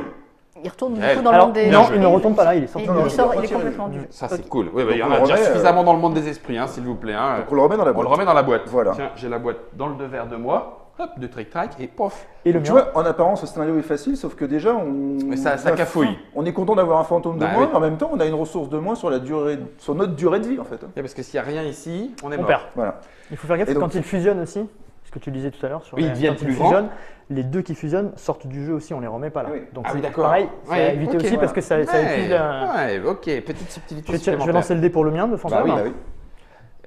Speaker 2: Il retourne du
Speaker 1: Gaël.
Speaker 2: coup dans le
Speaker 4: Alors,
Speaker 2: monde des.
Speaker 1: bien
Speaker 4: non,
Speaker 1: joué.
Speaker 4: il ne retombe pas là, il est
Speaker 2: Et
Speaker 4: sorti.
Speaker 3: Non, non,
Speaker 2: il sort, il est
Speaker 3: retirez-le.
Speaker 2: complètement du.
Speaker 1: Ça, c'est
Speaker 2: Ok.
Speaker 1: cool. Oui, il y
Speaker 3: Donc,
Speaker 1: en
Speaker 3: on
Speaker 1: a
Speaker 3: le
Speaker 1: déjà
Speaker 3: remet,
Speaker 1: suffisamment dans le monde des esprits, hein, s'il vous plaît. hein.
Speaker 3: Donc on le remet dans la
Speaker 1: On
Speaker 3: boîte.
Speaker 1: le remet dans la boîte.
Speaker 3: Voilà.
Speaker 1: Tiens, j'ai la boîte dans le devers de moi. Hop, de tric-trac et pof.
Speaker 4: Et le
Speaker 3: Donc, tu
Speaker 4: mien.
Speaker 3: vois, en apparence, le scénario est facile, sauf que déjà,
Speaker 1: Mais ça cafouille.
Speaker 3: On est content d'avoir un fantôme de
Speaker 1: Bah
Speaker 3: moins,
Speaker 1: oui.
Speaker 3: mais en même temps, on a une ressource de moins sur notre durée de vie, en fait.
Speaker 1: Et parce que s'il n'y a rien ici, on est
Speaker 4: On
Speaker 1: mort.
Speaker 4: perd.
Speaker 3: Voilà.
Speaker 4: Il faut faire gaffe
Speaker 3: Et donc-
Speaker 4: quand ils fusionnent aussi, ce que tu disais tout à l'heure.
Speaker 1: Oui, ils deviennent
Speaker 4: quand ils
Speaker 1: plus grands.
Speaker 4: fusionnent, les deux qui fusionnent sortent du jeu aussi, on les remet pas là.
Speaker 3: Oui.
Speaker 4: Donc
Speaker 1: Ah
Speaker 4: c'est
Speaker 1: oui, d'accord.
Speaker 4: pareil, c'est
Speaker 1: Ouais,
Speaker 4: à éviter
Speaker 1: ok,
Speaker 4: aussi
Speaker 3: voilà.
Speaker 4: parce que ça utilise la...
Speaker 1: Ouais, ok, petite subtilité
Speaker 4: Je vais
Speaker 1: supplémentaire.
Speaker 4: lancer le dé pour le mien de fantôme.
Speaker 1: Bah oui,
Speaker 3: Bah oui.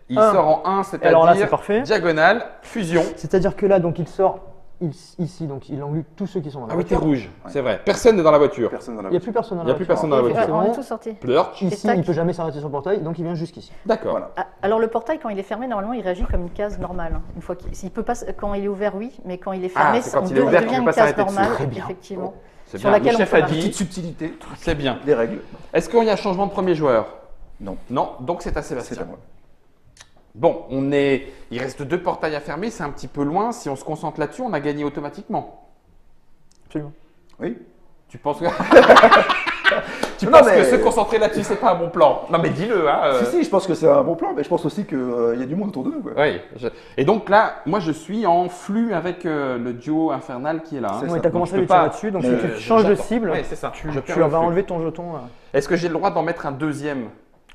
Speaker 1: Il
Speaker 4: Un.
Speaker 1: sort en 1,
Speaker 4: Et alors là, c'est
Speaker 1: c'est-à-dire
Speaker 4: parfait.
Speaker 1: diagonale, fusion.
Speaker 4: C'est-à-dire que là, donc il sort ici, donc il englobe tous ceux qui sont dans la
Speaker 1: Ah oui, t'es
Speaker 4: voiture.
Speaker 1: rouge, c'est vrai. Personne n'est dans la voiture.
Speaker 3: Personne dans la
Speaker 4: Il n'y a
Speaker 3: voiture.
Speaker 4: plus personne dans
Speaker 1: Il y a
Speaker 4: la
Speaker 1: plus
Speaker 4: voiture.
Speaker 1: personne dans la
Speaker 2: Ouais,
Speaker 1: voiture.
Speaker 2: on est
Speaker 4: Effectivement.
Speaker 2: tous sortis.
Speaker 1: Plurch.
Speaker 4: Ici,
Speaker 2: tac.
Speaker 4: il ne peut jamais s'arrêter sur le portail, donc il vient jusqu'ici.
Speaker 1: D'accord.
Speaker 3: Voilà.
Speaker 2: Ah, alors le portail, quand il est fermé, normalement, il réagit comme une case normale. hein. Une fois s'il peut pas, quand il est ouvert, oui, mais quand il est fermé,
Speaker 1: c'est quand
Speaker 2: on
Speaker 1: il est ouvert qu'il
Speaker 2: devient
Speaker 1: peut
Speaker 2: une
Speaker 1: pas
Speaker 2: case
Speaker 1: s'arrêter dessus.
Speaker 2: normale,
Speaker 1: Très bien.
Speaker 2: effectivement.
Speaker 1: C'est
Speaker 2: sur
Speaker 1: bien.
Speaker 2: laquelle
Speaker 1: Le
Speaker 2: on
Speaker 1: chef
Speaker 2: peut
Speaker 1: a
Speaker 2: marcher.
Speaker 1: dit.
Speaker 3: Petite subtilité,
Speaker 1: C'est bien.
Speaker 3: des règles.
Speaker 1: Est-ce qu'il y a changement de premier joueur?
Speaker 3: Non.
Speaker 1: Non, donc c'est à
Speaker 3: C'est
Speaker 1: Sébastien.
Speaker 3: à moi.
Speaker 1: Bon, il reste 2 portails à fermer, c'est un petit peu loin. Si on se concentre là-dessus, on a gagné automatiquement.
Speaker 4: Absolument.
Speaker 3: Oui.
Speaker 1: Tu penses que, tu
Speaker 3: Non,
Speaker 1: penses
Speaker 3: mais-
Speaker 1: que se concentrer là-dessus, c'est pas un bon plan? Non, mais dis-le. Hein,
Speaker 3: Si, je pense que c'est un bon plan, mais je pense aussi qu'il y a du monde autour de nous. Quoi.
Speaker 1: Oui. Et donc là, moi, je suis en flux avec le duo infernal qui est là. hein.
Speaker 3: C'est
Speaker 4: Oui,
Speaker 3: ça.
Speaker 4: tu as
Speaker 1: Donc,
Speaker 4: commencé
Speaker 1: je
Speaker 4: à
Speaker 1: peux
Speaker 4: lui tirer
Speaker 1: pas-
Speaker 4: dessus, donc
Speaker 1: Mais
Speaker 4: si tu changes de
Speaker 1: j'attends.
Speaker 4: cible,
Speaker 1: Ouais, c'est ça.
Speaker 4: tu
Speaker 1: Je perds le
Speaker 4: vas
Speaker 1: flux.
Speaker 4: enlever ton jeton.
Speaker 1: Est-ce que j'ai le droit d'en mettre un deuxième?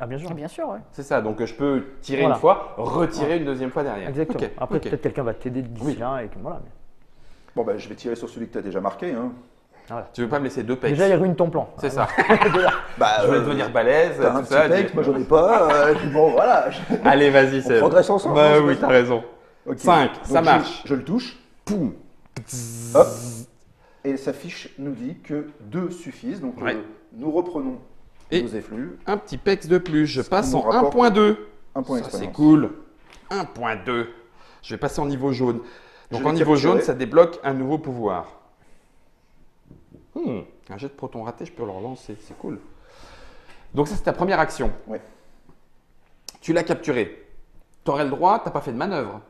Speaker 4: Ah, bien sûr.
Speaker 2: Ah, bien sûr, ouais.
Speaker 1: C'est ça, donc je peux tirer
Speaker 4: Voilà.
Speaker 1: une fois, retirer une deuxième fois derrière.
Speaker 4: Exactement.
Speaker 1: Ok,
Speaker 4: Après,
Speaker 1: ok.
Speaker 4: peut-être quelqu'un va t'aider d'ici
Speaker 1: Oui.
Speaker 4: là. Et que, voilà.
Speaker 3: Bon, bah, je vais tirer sur celui que tu as déjà marqué. Hein.
Speaker 1: Tu veux pas me laisser 2 pecs?
Speaker 4: Déjà, il ruine ton plan.
Speaker 1: C'est ça.
Speaker 3: Bah,
Speaker 1: Je vais devenir balèze,
Speaker 3: T'as un
Speaker 1: tout
Speaker 3: petit
Speaker 1: ça.
Speaker 3: texte, moi j'en ai pas. Puis bon, voilà.
Speaker 1: Allez, vas-y,
Speaker 3: On
Speaker 1: c'est.
Speaker 3: progresse ensemble.
Speaker 1: Bah
Speaker 3: hein,
Speaker 1: oui,
Speaker 3: c'est
Speaker 1: t'as
Speaker 3: pas
Speaker 1: raison.
Speaker 3: Ok.
Speaker 1: 5,
Speaker 3: Donc,
Speaker 1: ça marche.
Speaker 3: Je le touche.
Speaker 1: Poum.
Speaker 3: Hop. Et sa fiche nous dit que 2 suffisent. Donc
Speaker 1: Ouais.
Speaker 3: nous reprenons
Speaker 1: Et-
Speaker 3: nos effluves.
Speaker 1: Un petit pex de plus, je passe
Speaker 3: nous
Speaker 1: en
Speaker 3: rapporte
Speaker 1: 1.2.
Speaker 3: Un point
Speaker 1: Ça, c'est
Speaker 3: d'expérience.
Speaker 1: cool. 1.2. Je vais passer en niveau jaune. Donc
Speaker 3: Je
Speaker 1: en
Speaker 3: l'ai
Speaker 1: niveau
Speaker 3: capturé.
Speaker 1: jaune, ça débloque un nouveau pouvoir. Un jet de proton raté, je peux le relancer, c'est cool. Donc ça, c'est ta première action.
Speaker 3: Ouais.
Speaker 1: Tu l'as capturé. Tu aurais le droit, tu n'as pas fait de manœuvre.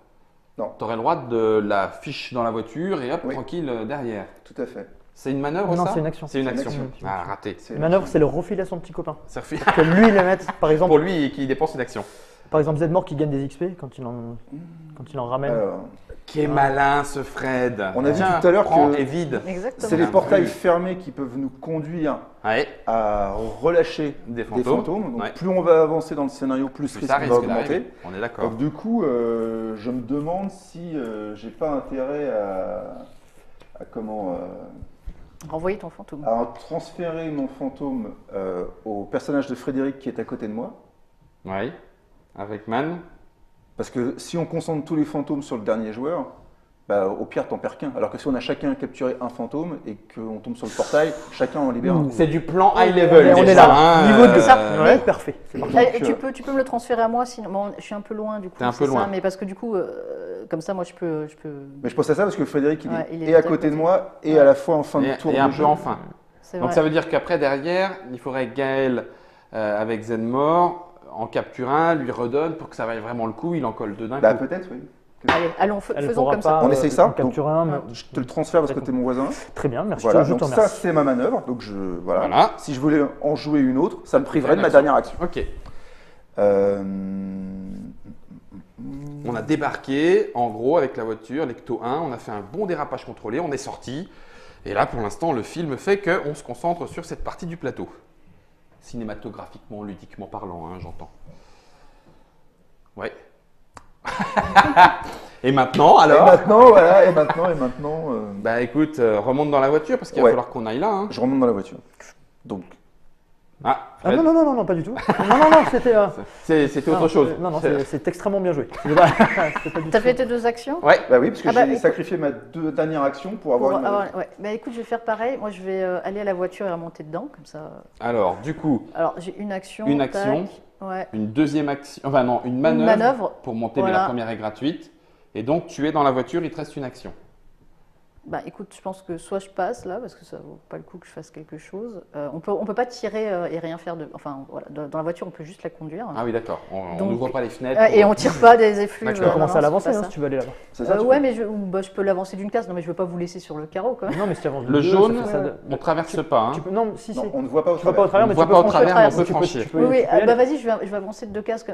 Speaker 3: Non.
Speaker 1: Tu aurais le droit de la fiche dans la voiture et hop,
Speaker 3: Oui.
Speaker 1: tranquille derrière.
Speaker 3: Tout à fait.
Speaker 1: C'est une manœuvre
Speaker 4: Non,
Speaker 1: ça
Speaker 4: c'est une action.
Speaker 1: C'est une
Speaker 3: C'est une
Speaker 1: action.
Speaker 3: action.
Speaker 1: Ah, raté.
Speaker 3: C'est
Speaker 4: La manœuvre, c'est le refiler à son petit copain.
Speaker 1: Ça fait
Speaker 4: Que lui, il le mette, par exemple,
Speaker 1: pour lui qui dépense une action.
Speaker 4: Zedmore qui gagne des XP quand il en ramène.
Speaker 3: Alors,
Speaker 1: Qui est malin ce Fred.
Speaker 3: On a dit
Speaker 1: Tiens,
Speaker 3: tout à l'heure
Speaker 1: prends
Speaker 3: que-
Speaker 1: et vide.
Speaker 2: Exactement.
Speaker 3: c'est les
Speaker 1: Bien
Speaker 3: portails
Speaker 1: vu.
Speaker 3: fermés qui peuvent nous conduire
Speaker 1: Ouais,
Speaker 3: à relâcher
Speaker 1: des
Speaker 3: des
Speaker 1: fantômes.
Speaker 3: fantômes. Donc
Speaker 1: Ouais.
Speaker 3: plus on va avancer dans le scénario, plus ce
Speaker 1: Plus
Speaker 3: risque
Speaker 1: ça
Speaker 3: va
Speaker 1: risque
Speaker 3: augmenter.
Speaker 1: d'arriver. On est d'accord.
Speaker 3: Donc du coup, je me demande si j'ai pas intérêt à comment
Speaker 2: Renvoyer ton fantôme.
Speaker 3: à transférer mon fantôme au personnage de Frédéric qui est à côté de moi.
Speaker 1: Ouais. Avec Man.
Speaker 3: Parce que si on concentre tous les fantômes sur le dernier joueur, bah, au pire t'en perds qu'un. Alors que si on a chacun capturé un fantôme et qu'on tombe sur le portail, chacun en libère un.
Speaker 1: C'est du plan high level.
Speaker 4: On est
Speaker 1: déjà,
Speaker 4: là.
Speaker 1: hein,
Speaker 4: Niveau de
Speaker 1: euh,
Speaker 4: Ouais, parfait. C'est parfait.
Speaker 3: Donc,
Speaker 2: Tu peux me le transférer à moi, sinon bon, je suis un peu loin du coup.
Speaker 1: T'es un
Speaker 2: c'est
Speaker 1: peu
Speaker 2: ça,
Speaker 1: loin.
Speaker 2: mais parce que du coup, comme ça, moi, je peux.
Speaker 3: Mais je pense à ça parce que Frédéric il
Speaker 2: Ouais,
Speaker 3: est,
Speaker 2: il est
Speaker 3: et à
Speaker 2: tout à
Speaker 3: côté de
Speaker 2: côté.
Speaker 3: moi et à la fois en fin de tour
Speaker 1: Et
Speaker 3: de
Speaker 1: un
Speaker 3: jeu.
Speaker 1: peu enfin.
Speaker 2: C'est
Speaker 1: Donc
Speaker 2: vrai.
Speaker 1: ça veut dire qu'après, derrière, il faudrait que Gaël, avec Zenmore, en capture un, lui redonne pour que ça vaille vraiment le coup. Il en colle deux d'un
Speaker 3: Bah
Speaker 1: coup.
Speaker 3: peut-être oui.
Speaker 2: Allez, allons,
Speaker 4: Elle
Speaker 2: faisons
Speaker 4: pourra
Speaker 2: comme
Speaker 4: pas
Speaker 2: ça.
Speaker 3: On essaye ça,
Speaker 4: en capturer un. mais-
Speaker 3: Je te le transfère parce que t'es mon voisin.
Speaker 4: Très bien, merci.
Speaker 3: Voilà,
Speaker 4: je
Speaker 3: donc
Speaker 4: te
Speaker 3: ça
Speaker 4: remercie.
Speaker 3: c'est ma manœuvre. Donc voilà.
Speaker 1: Voilà.
Speaker 3: Si je voulais en jouer une autre, ça me priverait de ma
Speaker 1: action.
Speaker 3: dernière action.
Speaker 1: Ok.
Speaker 3: Euh,
Speaker 1: On a débarqué, en gros, avec la voiture, l'Ecto 1. On a fait un bon dérapage contrôlé. On est sorti. Et là, pour l'instant, le film fait qu'on se concentre sur cette partie du plateau. Cinématographiquement, ludiquement parlant, hein, j'entends. Ouais. Et maintenant,
Speaker 3: Et
Speaker 1: alors
Speaker 3: maintenant, voilà, et maintenant,
Speaker 1: Bah écoute, remonte dans la voiture parce qu'il va
Speaker 3: Ouais.
Speaker 1: falloir qu'on aille là. Hein.
Speaker 3: je remonte dans la voiture. Donc,
Speaker 1: Ah,
Speaker 4: Ah
Speaker 1: Fred,
Speaker 4: non, pas du tout. Non, c'était.
Speaker 1: c'était autre chose.
Speaker 4: Non, c'est extrêmement bien joué. C'était pas du
Speaker 2: T'as
Speaker 4: tout.
Speaker 2: fait tes 2 actions?
Speaker 1: Ouais,
Speaker 3: bah oui, parce que
Speaker 2: Ah bah,
Speaker 3: j'ai
Speaker 2: écoute-
Speaker 3: sacrifié ma dernière action pour avoir une.
Speaker 2: Ouais. Bah écoute, je vais faire pareil. Moi, je vais aller à la voiture et remonter dedans, comme ça.
Speaker 1: alors du coup,
Speaker 2: Alors, j'ai une action.
Speaker 1: Une action.
Speaker 2: tac, ouais.
Speaker 1: une deuxième action, enfin non, une manœuvre,
Speaker 2: manœuvre,
Speaker 1: pour monter, mais la
Speaker 2: voilà.
Speaker 1: première est gratuite. Et donc tu es dans la voiture, il te reste une action.
Speaker 2: Bah écoute, je pense que soit je passe là, parce que ça vaut pas le coup que je fasse quelque chose. On peut pas tirer et rien faire de. Enfin, voilà, dans la voiture, on peut juste la conduire.
Speaker 1: Ah oui, d'accord. On
Speaker 2: Donc-
Speaker 1: n'ouvre pas les fenêtres.
Speaker 2: Et on tire pas des effluves.
Speaker 1: D'accord.
Speaker 4: Tu peux commencer à
Speaker 2: non,
Speaker 4: l'avancer
Speaker 2: c'est pas
Speaker 4: hein,
Speaker 2: ça.
Speaker 4: si tu veux aller là-bas.
Speaker 3: C'est ça, tu
Speaker 2: Ouais,
Speaker 3: peux-
Speaker 2: mais je peux l'avancer d'une case. Non, mais je veux pas vous laisser sur le carreau quand même.
Speaker 4: Non, mais si tu avances de
Speaker 1: Le
Speaker 4: deux,
Speaker 1: jaune,
Speaker 4: ça fait ça
Speaker 1: on traverse pas. Hein.
Speaker 4: Non, si.
Speaker 3: Non, on ne voit pas au
Speaker 4: Tu vas pas au
Speaker 3: travers.
Speaker 4: travers,
Speaker 1: On
Speaker 4: mais
Speaker 1: voit
Speaker 4: tu
Speaker 1: pas
Speaker 4: peux
Speaker 1: au
Speaker 4: franchir.
Speaker 1: travers, mais on peut
Speaker 4: Tu peux-
Speaker 1: franchir.
Speaker 4: tu peux-
Speaker 2: Oui,
Speaker 4: tu
Speaker 2: oui.
Speaker 4: peux y
Speaker 2: Bah
Speaker 4: aller.
Speaker 2: vas-y, je vais avancer de 2 cases.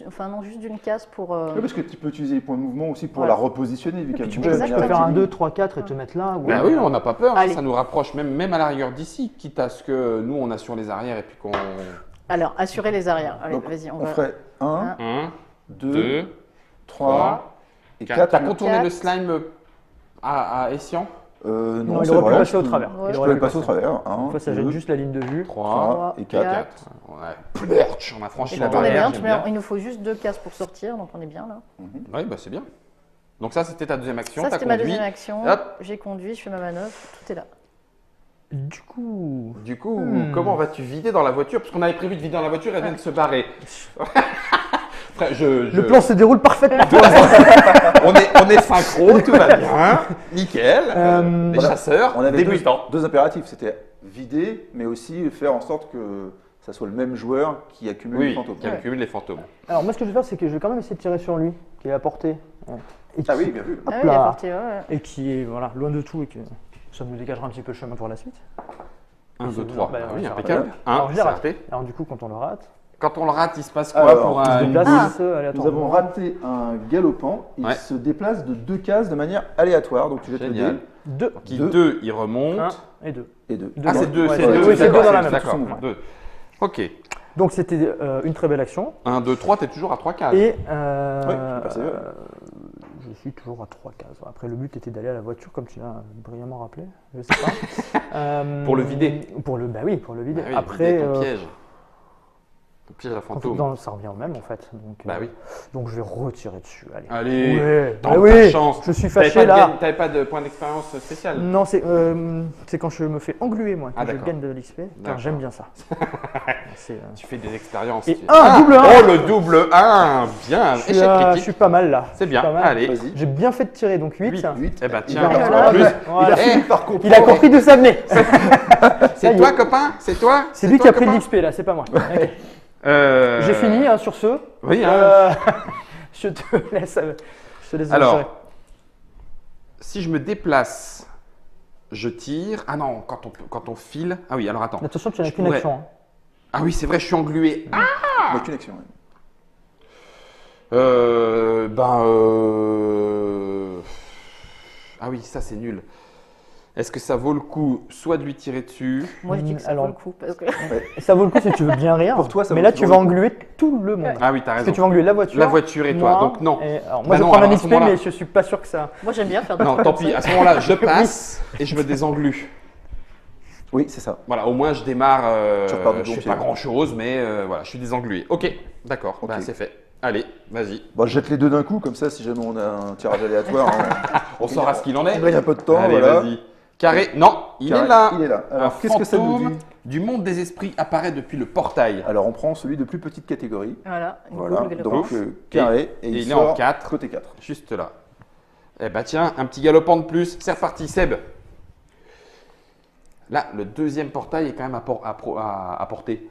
Speaker 2: Enfin non, juste d'une case pour.
Speaker 3: Oui, parce que tu peux utiliser les points de mouvement aussi pour
Speaker 2: Voilà.
Speaker 3: la repositionner, vu qu'elle
Speaker 4: Tu
Speaker 3: bouge
Speaker 4: peux
Speaker 3: de
Speaker 2: Exactement.
Speaker 3: manière
Speaker 4: faire un
Speaker 3: rectiligne.
Speaker 4: 2, 3, 4 et te mettre là. ou-
Speaker 1: Bah oui, on n'a pas peur. Hein.
Speaker 2: Allez.
Speaker 1: Ça nous rapproche même à la rigueur d'ici, quitte à ce que nous on a sur les arrières et puis qu'on.
Speaker 2: Alors, assurer les arrières. Allez,
Speaker 3: Donc,
Speaker 2: vas-y, on
Speaker 3: on
Speaker 2: va.
Speaker 3: ferait 1,
Speaker 1: 1,
Speaker 3: 2,
Speaker 1: 2,
Speaker 3: 3 et
Speaker 1: 4.
Speaker 3: 4.
Speaker 1: T'as contourné
Speaker 2: Quatre.
Speaker 1: le slime à Essian
Speaker 3: Non,
Speaker 4: Non, il
Speaker 3: c'est
Speaker 4: aurait pu
Speaker 3: vrai.
Speaker 4: passer au travers.
Speaker 2: Ouais.
Speaker 4: Il
Speaker 3: Je
Speaker 4: aurait
Speaker 3: peux
Speaker 4: pu
Speaker 3: passer au
Speaker 4: passer.
Speaker 3: travers.
Speaker 4: Une
Speaker 3: 1,
Speaker 4: fois, ça gêne juste la ligne de vue.
Speaker 1: 3,
Speaker 3: 3 et 4.
Speaker 2: 4.
Speaker 1: ouais, plurch, on a franchi
Speaker 2: Et
Speaker 1: la
Speaker 2: quand on est
Speaker 1: barrière.
Speaker 2: bien,
Speaker 1: j'aime bien.
Speaker 2: il nous faut juste 2 cases pour sortir, donc on est bien là.
Speaker 1: Oui, bah c'est bien. Donc ça, c'était ta deuxième action.
Speaker 2: Ça,
Speaker 1: T'as
Speaker 2: c'était ma
Speaker 1: conduit.
Speaker 2: deuxième action.
Speaker 1: Hop.
Speaker 2: J'ai conduit, je fais ma manœuvre, tout est là.
Speaker 4: Du coup.
Speaker 1: Du coup, comment vas-tu vider dans la voiture? Parce qu'on avait prévu de vider dans la voiture, elle vient de se barrer. Après,
Speaker 4: Le plan se déroule parfaitement.
Speaker 1: on est synchro, tout va bien. Nickel. Les
Speaker 3: Voilà.
Speaker 1: chasseurs,
Speaker 3: On avait
Speaker 1: débutants.
Speaker 3: deux impératifs. C'était vider, mais aussi faire en sorte que ça soit le même joueur qui accumule les
Speaker 1: Oui,
Speaker 3: fantômes.
Speaker 1: qui accumule les fantômes.
Speaker 4: Alors, moi, ce que je vais faire, c'est que je vais quand même essayer de tirer sur lui, qui est à portée. Et
Speaker 3: Ah
Speaker 4: qui-
Speaker 3: oui, bien vu.
Speaker 4: Hop
Speaker 2: Ah oui, il est
Speaker 4: là.
Speaker 2: parti, ouais.
Speaker 4: Et qui est voilà, loin de tout et que ça nous dégagera un petit peu le chemin pour la suite.
Speaker 1: 1, 2,
Speaker 4: c'est
Speaker 1: 3.
Speaker 4: bien. Bah,
Speaker 1: oui,
Speaker 4: ça
Speaker 1: impeccable.
Speaker 4: rappelle.
Speaker 1: 1,
Speaker 4: Alors, je l'ai
Speaker 1: c'est
Speaker 4: raté.
Speaker 1: raté.
Speaker 4: Alors, du coup, quand on le rate,
Speaker 1: Quand on le rate, il se passe quoi
Speaker 3: Alors,
Speaker 1: pour
Speaker 4: il se
Speaker 1: un.
Speaker 4: déplace
Speaker 3: Nous
Speaker 4: aléatoirement.
Speaker 3: avons raté un galopant. Il
Speaker 1: Ouais.
Speaker 3: se déplace de 2 cases de manière aléatoire. Donc tu jettes le
Speaker 1: Génial.
Speaker 3: dé
Speaker 4: 2.
Speaker 1: Qui
Speaker 3: Deux.
Speaker 1: 2, il remonte.
Speaker 4: 1 et 2.
Speaker 3: et 2.
Speaker 1: Ah, c'est 2,
Speaker 4: Ouais,
Speaker 1: c'est
Speaker 4: ouais,
Speaker 1: 2.
Speaker 4: oui, c'est deux dans la même.
Speaker 1: D'accord,
Speaker 3: Tout son
Speaker 1: 2. Ok.
Speaker 4: Donc, c'était une très belle action.
Speaker 1: 1, 2, 3, t'es toujours à 3 cases.
Speaker 4: Et
Speaker 3: Oui, tu peux passer, ouais.
Speaker 4: je suis toujours à 3 cases. Après, le but était d'aller à la voiture, comme tu l'as brillamment rappelé. Je sais pas.
Speaker 1: Pour le vider.
Speaker 4: Bah oui, pour le vider.
Speaker 1: Ah oui,
Speaker 4: Après,
Speaker 1: vider ton piège. Ton piège à
Speaker 4: en fait,
Speaker 1: fantôme.
Speaker 4: ça revient au même en fait. Donc,
Speaker 1: Bah oui.
Speaker 4: donc je vais retirer dessus. Allez.
Speaker 1: Allez,
Speaker 4: Ouais,
Speaker 1: tente
Speaker 4: bah
Speaker 1: ta
Speaker 4: oui,
Speaker 1: chance.
Speaker 4: je suis
Speaker 1: T'avais
Speaker 4: fâché
Speaker 1: pas de
Speaker 4: là.
Speaker 1: gain- T'avais pas de point d'expérience spécial.
Speaker 4: Non, c'est quand je me fais engluer moi,
Speaker 1: Ah,
Speaker 4: que je
Speaker 1: d'accord.
Speaker 4: gagne de l'XP. Car
Speaker 1: D'accord.
Speaker 4: j'aime bien ça. C'est,
Speaker 1: Tu fais des expériences.
Speaker 4: Et
Speaker 1: tu-
Speaker 4: double 1
Speaker 1: Oh, le double 1. Bien,
Speaker 4: je, suis,
Speaker 1: échec
Speaker 4: je
Speaker 1: critique.
Speaker 4: suis pas mal là.
Speaker 1: C'est bien,
Speaker 4: Je suis pas mal.
Speaker 1: allez.
Speaker 3: Vas-y.
Speaker 4: J'ai bien fait de tirer, donc 8.
Speaker 3: 8.
Speaker 1: Eh ben
Speaker 3: Il
Speaker 1: tiens,
Speaker 3: va-
Speaker 2: voilà.
Speaker 1: en plus,
Speaker 4: Voilà.
Speaker 1: Eh,
Speaker 3: par contre.
Speaker 4: Il a compris d'où ça venait.
Speaker 1: c'est toi, copain? C'est toi?
Speaker 4: C'est lui
Speaker 1: toi,
Speaker 4: qui a pris de
Speaker 1: copain
Speaker 4: l'XP là, c'est pas moi. Ok.
Speaker 1: Euh,
Speaker 4: J'ai fini hein, sur ce.
Speaker 1: Oui,
Speaker 4: Donc,
Speaker 1: hein.
Speaker 4: je te laisse. Je te laisse
Speaker 1: Alors,
Speaker 4: gérer.
Speaker 1: si je me déplace, je tire. Ah non, quand on file. Ah oui, alors attends.
Speaker 4: Mais attention, tu n'as
Speaker 1: je
Speaker 4: qu'une
Speaker 1: pourrais-
Speaker 4: action. hein.
Speaker 1: Ah oui, c'est vrai, je suis englué. Ah,
Speaker 3: Mais qu'une action. ouais.
Speaker 1: Ah oui, ça c'est nul. Est-ce que ça vaut le coup soit de lui tirer dessus?
Speaker 2: Moi, je dis que ça
Speaker 4: Alors-
Speaker 2: vaut le coup. Parce que...
Speaker 4: Et ça vaut le coup si tu veux bien rire.
Speaker 3: Pour toi, ça
Speaker 4: Mais
Speaker 3: vaut
Speaker 4: là,
Speaker 3: toujours
Speaker 4: tu vas
Speaker 3: le coup.
Speaker 4: engluer tout le monde.
Speaker 1: Ah oui, t'as
Speaker 4: Parce
Speaker 1: raison.
Speaker 4: que tu vas engluer la voiture.
Speaker 1: La voiture et toi,
Speaker 4: moi,
Speaker 1: donc non.
Speaker 4: et- alors,
Speaker 1: Bah
Speaker 4: moi, je
Speaker 1: non,
Speaker 4: prends
Speaker 1: alors,
Speaker 4: un
Speaker 1: à ce
Speaker 4: XP,
Speaker 1: moment-là-
Speaker 4: mais je suis pas sûr que ça.
Speaker 2: Moi, j'aime bien faire des
Speaker 1: Non,
Speaker 2: trucs
Speaker 1: tant
Speaker 2: comme
Speaker 1: pis,
Speaker 2: ça.
Speaker 1: à ce moment-là, je passe et je me désenglue.
Speaker 3: Oui, c'est ça.
Speaker 1: Voilà, au moins je démarre,
Speaker 3: Tu repars de
Speaker 1: je
Speaker 3: bon
Speaker 1: fais
Speaker 3: pied.
Speaker 1: pas grand chose, mais voilà, je suis désenglué. Ok, d'accord,
Speaker 3: Ok.
Speaker 1: bah, c'est fait. Allez, vas-y.
Speaker 3: Bon, je jette les deux d'un coup, comme ça, si jamais on a un tirage aléatoire,
Speaker 1: On saura ce qu'il en est.
Speaker 3: on gagne un peu de temps.
Speaker 1: Allez,
Speaker 3: voilà.
Speaker 1: vas-y. Carré, non, il
Speaker 3: Carré,
Speaker 1: est là.
Speaker 3: Il est là.
Speaker 1: Un
Speaker 3: Alors, qu'est-ce que ça nous
Speaker 1: fantôme
Speaker 3: dit
Speaker 1: du monde des esprits apparaît depuis le portail.
Speaker 3: Alors, on prend celui de plus petite catégorie.
Speaker 2: Voilà, une
Speaker 3: Voilà,
Speaker 2: boule
Speaker 3: donc
Speaker 2: galopante.
Speaker 3: carré, et
Speaker 1: il
Speaker 3: il
Speaker 1: est en
Speaker 3: sort
Speaker 1: 4.
Speaker 3: côté 4.
Speaker 1: Juste là. Eh bah tiens, un petit galopant de plus. C'est reparti, Seb. Là, le deuxième portail est quand même à portée.